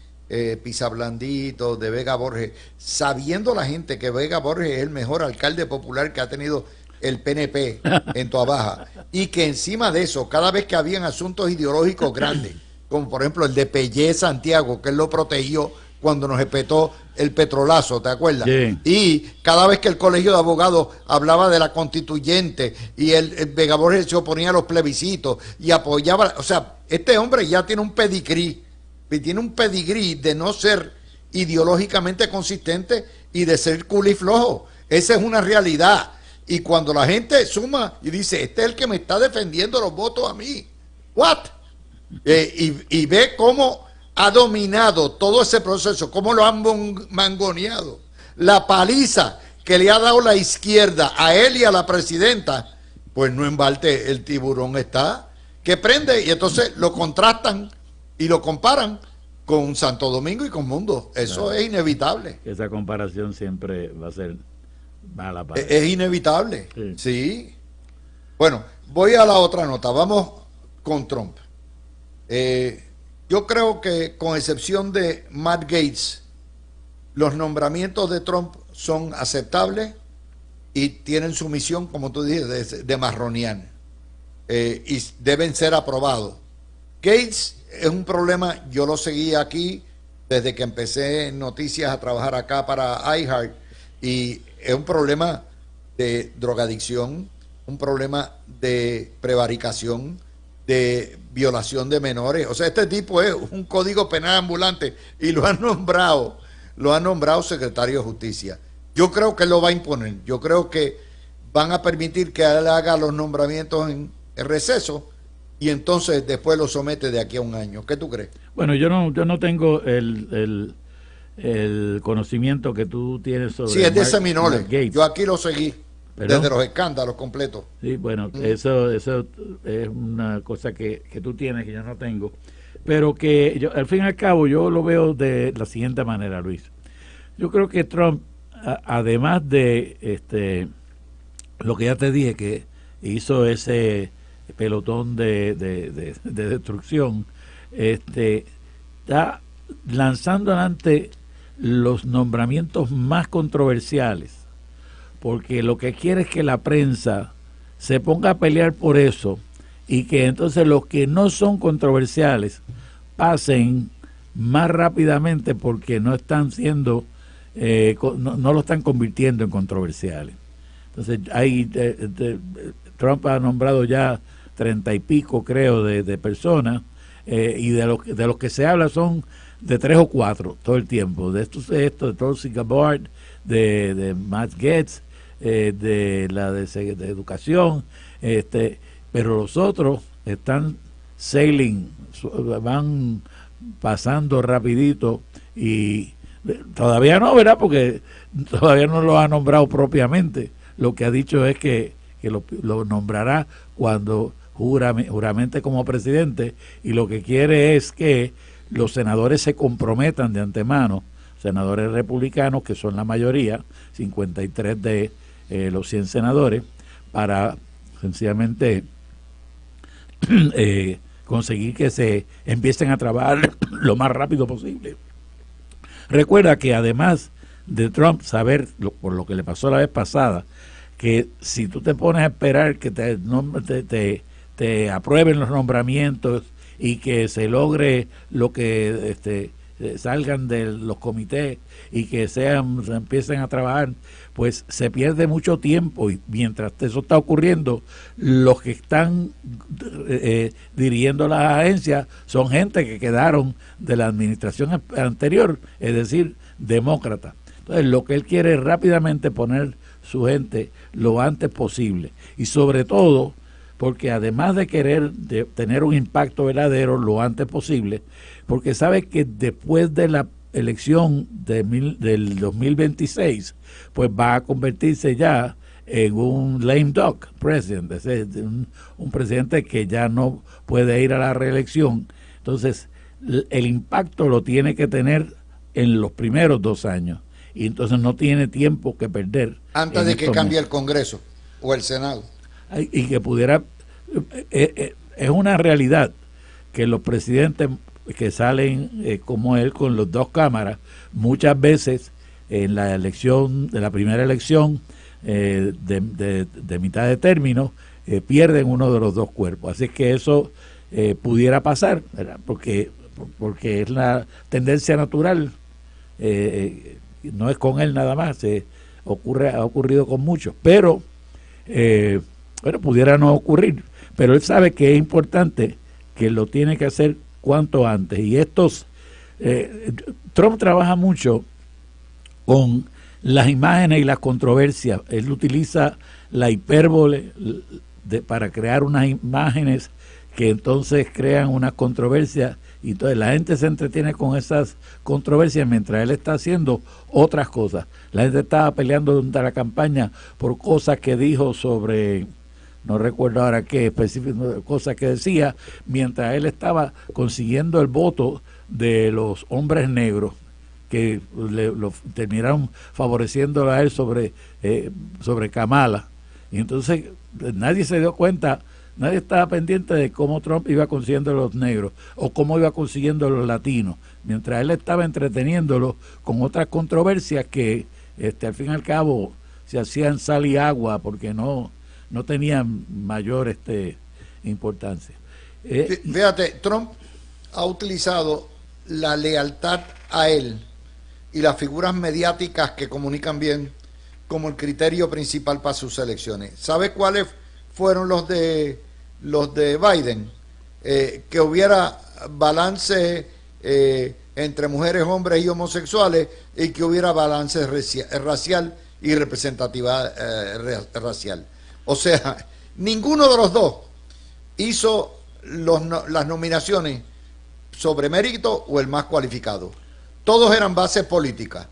pisablandito de Vega Borges, sabiendo la gente que Vega Borges es el mejor alcalde popular que ha tenido el PNP en Toa Baja, y que encima de eso, cada vez que habían asuntos ideológicos grandes, como por ejemplo el de Pellé Santiago, que él lo protegió cuando nos espetó el petrolazo, ¿te acuerdas? Sí. Y cada vez que el colegio de abogados hablaba de la constituyente y el Vega Borges se oponía a los plebiscitos y apoyaba, o sea, este hombre ya tiene un pedigrí de no ser ideológicamente consistente y de ser culiflojo. Esa es una realidad. Y cuando la gente suma y dice, este es el que me está defendiendo los votos a mí, ¿what? Y ve cómo ha dominado todo ese proceso, cómo lo han mangoneado, la paliza que le ha dado la izquierda a él y a la presidenta, pues no en balde el tiburón está, que prende, y entonces lo contrastan y lo comparan con Santo Domingo y con Mundo. Eso claro, es inevitable. Esa comparación siempre va a ser mala para es inevitable, sí. Bueno, voy a la otra nota, vamos con Trump. Yo creo que con excepción de Matt Gaetz, los nombramientos de Trump son aceptables y tienen su misión, como tú dices, de marronear, y deben ser aprobados. Gaetz es un problema, yo lo seguí aquí desde que empecé en noticias a trabajar acá para iHeart, y es un problema de drogadicción, un problema de prevaricación, de violación de menores. O sea, este tipo es un código penal ambulante y lo han nombrado secretario de Justicia. Yo creo que él lo va a imponer. Yo creo que van a permitir que él haga los nombramientos en receso y entonces después lo somete de aquí a un año. ¿Qué tú crees? Bueno, yo no tengo el conocimiento que tú tienes sobre... Sí, es de Seminoles. Yo aquí lo seguí. ¿Perdón? Desde los escándalos completos. Sí, bueno, eso es una cosa que tú tienes que yo no tengo, pero que yo, al fin y al cabo yo lo veo de la siguiente manera, Luis. Yo creo que Trump, además de lo que ya te dije, que hizo ese pelotón de destrucción, está lanzando adelante los nombramientos más controversiales, porque lo que quiere es que la prensa se ponga a pelear por eso y que entonces los que no son controversiales pasen más rápidamente porque no están siendo, no lo están convirtiendo en controversiales. Entonces Trump ha nombrado ya 30 y pico, creo, de personas, y de los que se habla son de 3 o 4 todo el tiempo, de Tulsi Gabbard, de Matt Gaetz, de la de educación, pero los otros están sailing, van pasando rapidito y Todavía no, ¿verdad? Porque todavía no lo ha nombrado propiamente. Lo que ha dicho es que lo nombrará cuando juramente como presidente, y lo que quiere es que los senadores se comprometan de antemano, senadores republicanos, que son la mayoría, 53 de los 100 senadores, para sencillamente conseguir que se empiecen a trabajar lo más rápido posible. Recuerda que además de Trump saber, por lo que le pasó la vez pasada, que si tú te pones a esperar que te aprueben los nombramientos y que se logre lo que salgan de los comités y que se empiecen a trabajar, pues se pierde mucho tiempo, y mientras eso está ocurriendo, los que están dirigiendo las agencias son gente que quedaron de la administración anterior, es decir, demócrata. Entonces lo que él quiere es rápidamente poner su gente lo antes posible, y sobre todo porque además de querer tener un impacto verdadero lo antes posible, porque sabe que después de la elección del 2026, pues va a convertirse ya en un lame duck president, es decir, un presidente que ya no puede ir a la reelección. Entonces, el impacto lo tiene que tener en los primeros 2 años, y entonces no tiene tiempo que perder. Antes de que cambie el Congreso o el Senado. Y que pudiera... es una realidad que los presidentes que salen como él con las 2 cámaras, muchas veces en la elección, de la primera elección de mitad de término, pierden uno de los 2 cuerpos. Así que eso pudiera pasar, ¿verdad? Porque es la tendencia natural, no es con él nada más, ha ocurrido con muchos, pero bueno, pudiera no ocurrir, pero él sabe que es importante, que lo tiene que hacer cuanto antes. Y Trump trabaja mucho con las imágenes y las controversias. Él utiliza la hipérbole para crear unas imágenes que entonces crean una controversia, y entonces la gente se entretiene con esas controversias mientras él está haciendo otras cosas. La gente estaba peleando durante la campaña por cosas que dijo sobre, no recuerdo ahora qué específico, cosas que decía, mientras él estaba consiguiendo el voto de los hombres negros, que lo terminaron favoreciendo a él sobre Kamala. Y entonces nadie se dio cuenta, nadie estaba pendiente de cómo Trump iba consiguiendo a los negros o cómo iba consiguiendo a los latinos, mientras él estaba entreteniéndolo con otras controversias que al fin y al cabo se hacían sal y agua porque no tenían mayor importancia. Fíjate, Trump ha utilizado la lealtad a él y las figuras mediáticas que comunican bien como el criterio principal para sus elecciones. ¿Sabe cuáles fueron los de Biden? Que hubiera balance entre mujeres, hombres y homosexuales, y que hubiera balance racial y representatividad racial. O sea, ninguno de los dos hizo las nominaciones sobre mérito o el más cualificado. Todos eran bases políticas.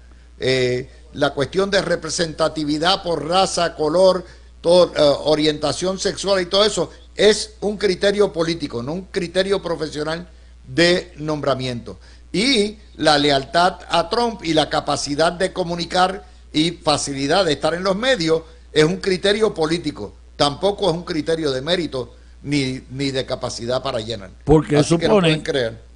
La cuestión de representatividad por raza, color, orientación sexual y todo eso es un criterio político, no un criterio profesional de nombramiento. Y la lealtad a Trump y la capacidad de comunicar y facilidad de estar en los medios es un criterio político, tampoco es un criterio de mérito ni de capacidad para llenar. Porque supone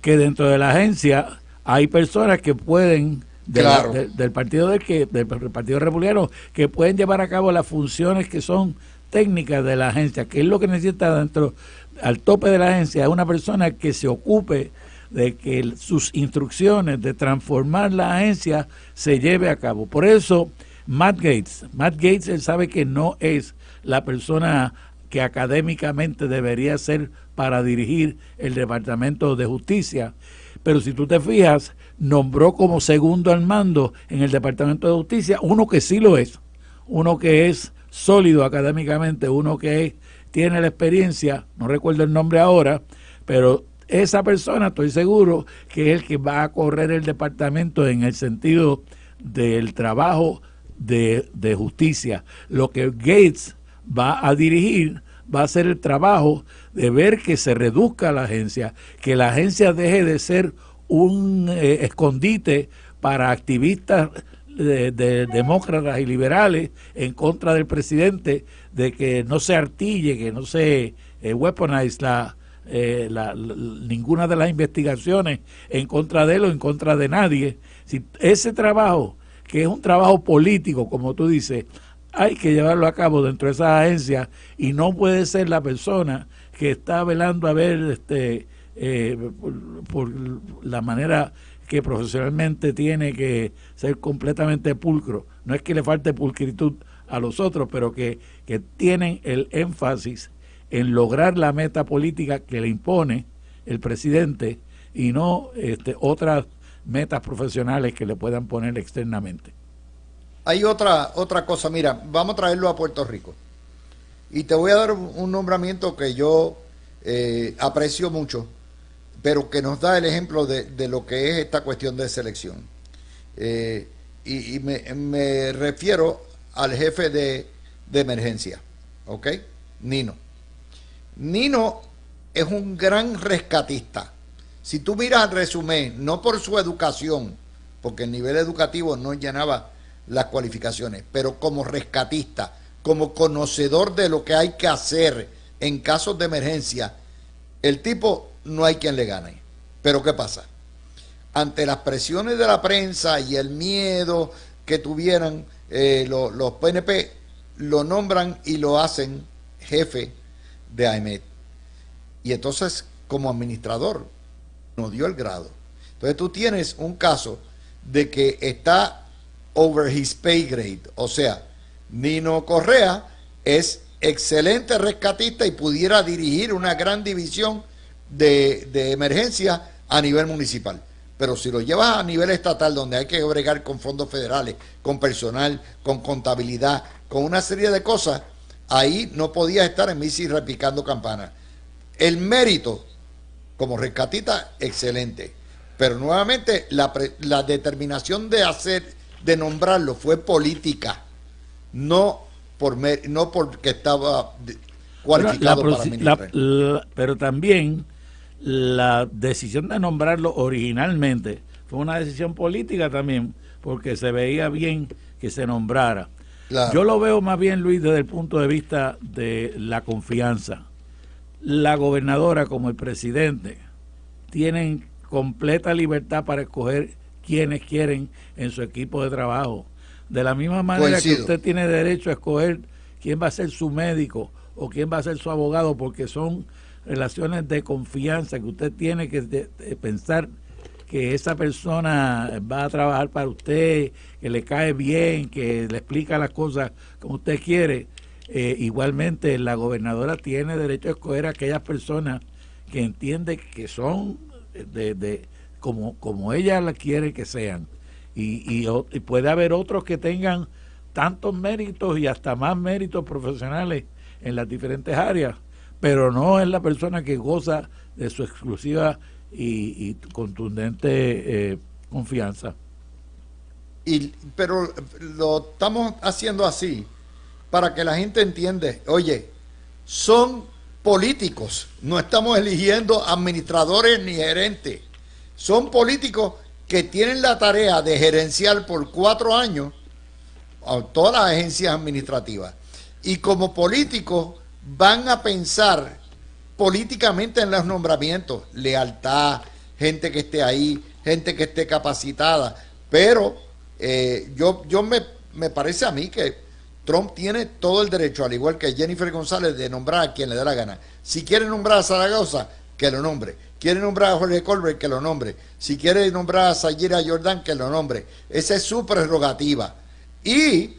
que dentro de la agencia hay personas que pueden, del partido del Partido Republicano, que pueden llevar a cabo las funciones que son técnicas de la agencia, que es lo que necesita al tope de la agencia, es una persona que se ocupe de que sus instrucciones de transformar la agencia se lleve a cabo. Por eso Matt Gaetz, él sabe que no es la persona que académicamente debería ser para dirigir el Departamento de Justicia, pero si tú te fijas, nombró como segundo al mando en el Departamento de Justicia uno que sí lo es, uno que es sólido académicamente, uno que tiene la experiencia, no recuerdo el nombre ahora, pero esa persona estoy seguro que es el que va a correr el departamento en el sentido del trabajo de justicia. Lo que Gates va a dirigir va a ser el trabajo de ver que se reduzca la agencia, que la agencia deje de ser un escondite para activistas de demócratas y liberales en contra del presidente, de que no se artille, que no se weaponize ninguna de las investigaciones en contra de él o en contra de nadie. Si ese trabajo, que es un trabajo político, como tú dices, hay que llevarlo a cabo dentro de esas agencias, y no puede ser la persona que está velando a ver por la manera que profesionalmente tiene que ser completamente pulcro. No es que le falte pulcritud a los otros, pero que tienen el énfasis en lograr la meta política que le impone el presidente, y no otras metas profesionales que le puedan poner externamente. Hay otra cosa, mira, vamos a traerlo a Puerto Rico. Y te voy a dar un nombramiento que yo aprecio mucho, pero que nos da el ejemplo de lo que es esta cuestión de selección. Y me refiero al jefe de emergencia, ¿ok? Nino. Nino es un gran rescatista. Si tú miras el resumen, no por su educación, porque el nivel educativo no llenaba las cualificaciones, pero como rescatista, como conocedor de lo que hay que hacer en casos de emergencia, el tipo no hay quien le gane. Pero ¿qué pasa? Ante las presiones de la prensa y el miedo que tuvieran los PNP, lo nombran y lo hacen jefe de AEMET. Y entonces, como administrador, no dio el grado. Entonces tú tienes un caso de que está over his pay grade. O sea, Nino Correa es excelente rescatista y pudiera dirigir una gran división de emergencia a nivel municipal. Pero si lo llevas a nivel estatal, donde hay que bregar con fondos federales, con personal, con contabilidad, con una serie de cosas, ahí no podías estar en Missy repicando campanas. El mérito como rescatista, excelente. Pero nuevamente la determinación de nombrarlo fue política, no porque estaba cualificado para administrar. Pero también la decisión de nombrarlo originalmente fue una decisión política también, porque se veía bien que se nombrara. Claro. Yo lo veo más bien, Luis, desde el punto de vista de la confianza. La gobernadora como el presidente tienen completa libertad para escoger quienes quieren en su equipo de trabajo. De la misma manera que usted tiene derecho a escoger quién va a ser su médico o quién va a ser su abogado, porque son relaciones de confianza que usted tiene que pensar que esa persona va a trabajar para usted, que le cae bien, que le explica las cosas como usted quiere. Igualmente la gobernadora tiene derecho a escoger a aquellas personas que entiende que son como ella la quiere que sean, y puede haber otros que tengan tantos méritos y hasta más méritos profesionales en las diferentes áreas, pero no es la persona que goza de su exclusiva y contundente confianza. Pero lo estamos haciendo así para que la gente entienda, oye, son políticos, no estamos eligiendo administradores ni gerentes, son políticos que tienen la tarea de gerenciar por 4 años a todas las agencias administrativas, y como políticos van a pensar políticamente en los nombramientos, lealtad, gente que esté ahí, gente que esté capacitada, pero me parece a mí que Trump tiene todo el derecho, al igual que Jennifer González, de nombrar a quien le dé la gana. Si quiere nombrar a Zaragoza, que lo nombre. Quiere nombrar a Jorge Colbert, que lo nombre. Si quiere nombrar a Sayira Jordan, que lo nombre. Esa es su prerrogativa. Y,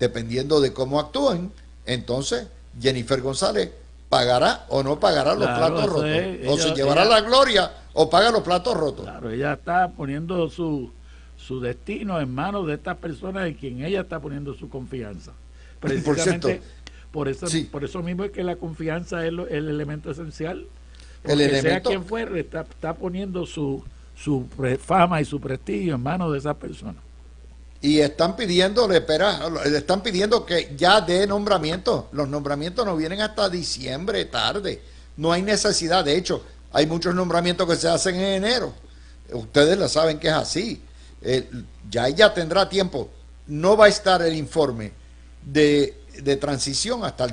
dependiendo de cómo actúen, entonces Jennifer González pagará o no pagará los platos rotos. O se llevará la gloria o paga los platos rotos. Claro, ella está poniendo su destino en manos de estas personas en quien ella está poniendo su confianza. Precisamente por eso mismo es que la confianza es el elemento esencial, porque sea elemento, quien fuere, está poniendo su fama y su prestigio en manos de esa persona. y están pidiéndole, están pidiendo que ya dé nombramientos. Los nombramientos no vienen hasta diciembre, tarde. No hay necesidad. De hecho, hay muchos nombramientos que se hacen en enero. Ustedes lo saben que es así. Ya ella tendrá tiempo. No va a estar el informe de transición hasta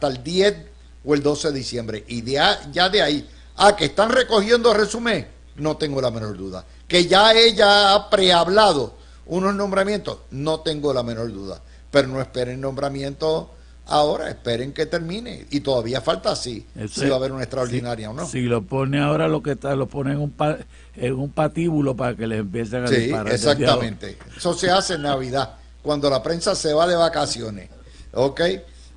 el 10 o el 12 de diciembre. Y ya de ahí a que están recogiendo resumen, no tengo la menor duda. Que ya ella ha prehablado unos nombramientos, no tengo la menor duda. Pero no esperen nombramientos ahora, esperen que termine. Y todavía falta si va a haber una extraordinaria o no. Si lo pone ahora, lo pone en un patíbulo para que les empiecen a Sí, disparar. exactamente. Eso se hace en Navidad, cuando la prensa se va de vacaciones. ¿Ok?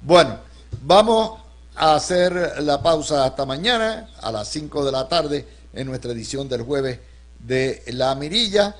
Bueno, vamos a hacer la pausa hasta mañana a las 5 de la tarde en nuestra edición del jueves de La Mirilla.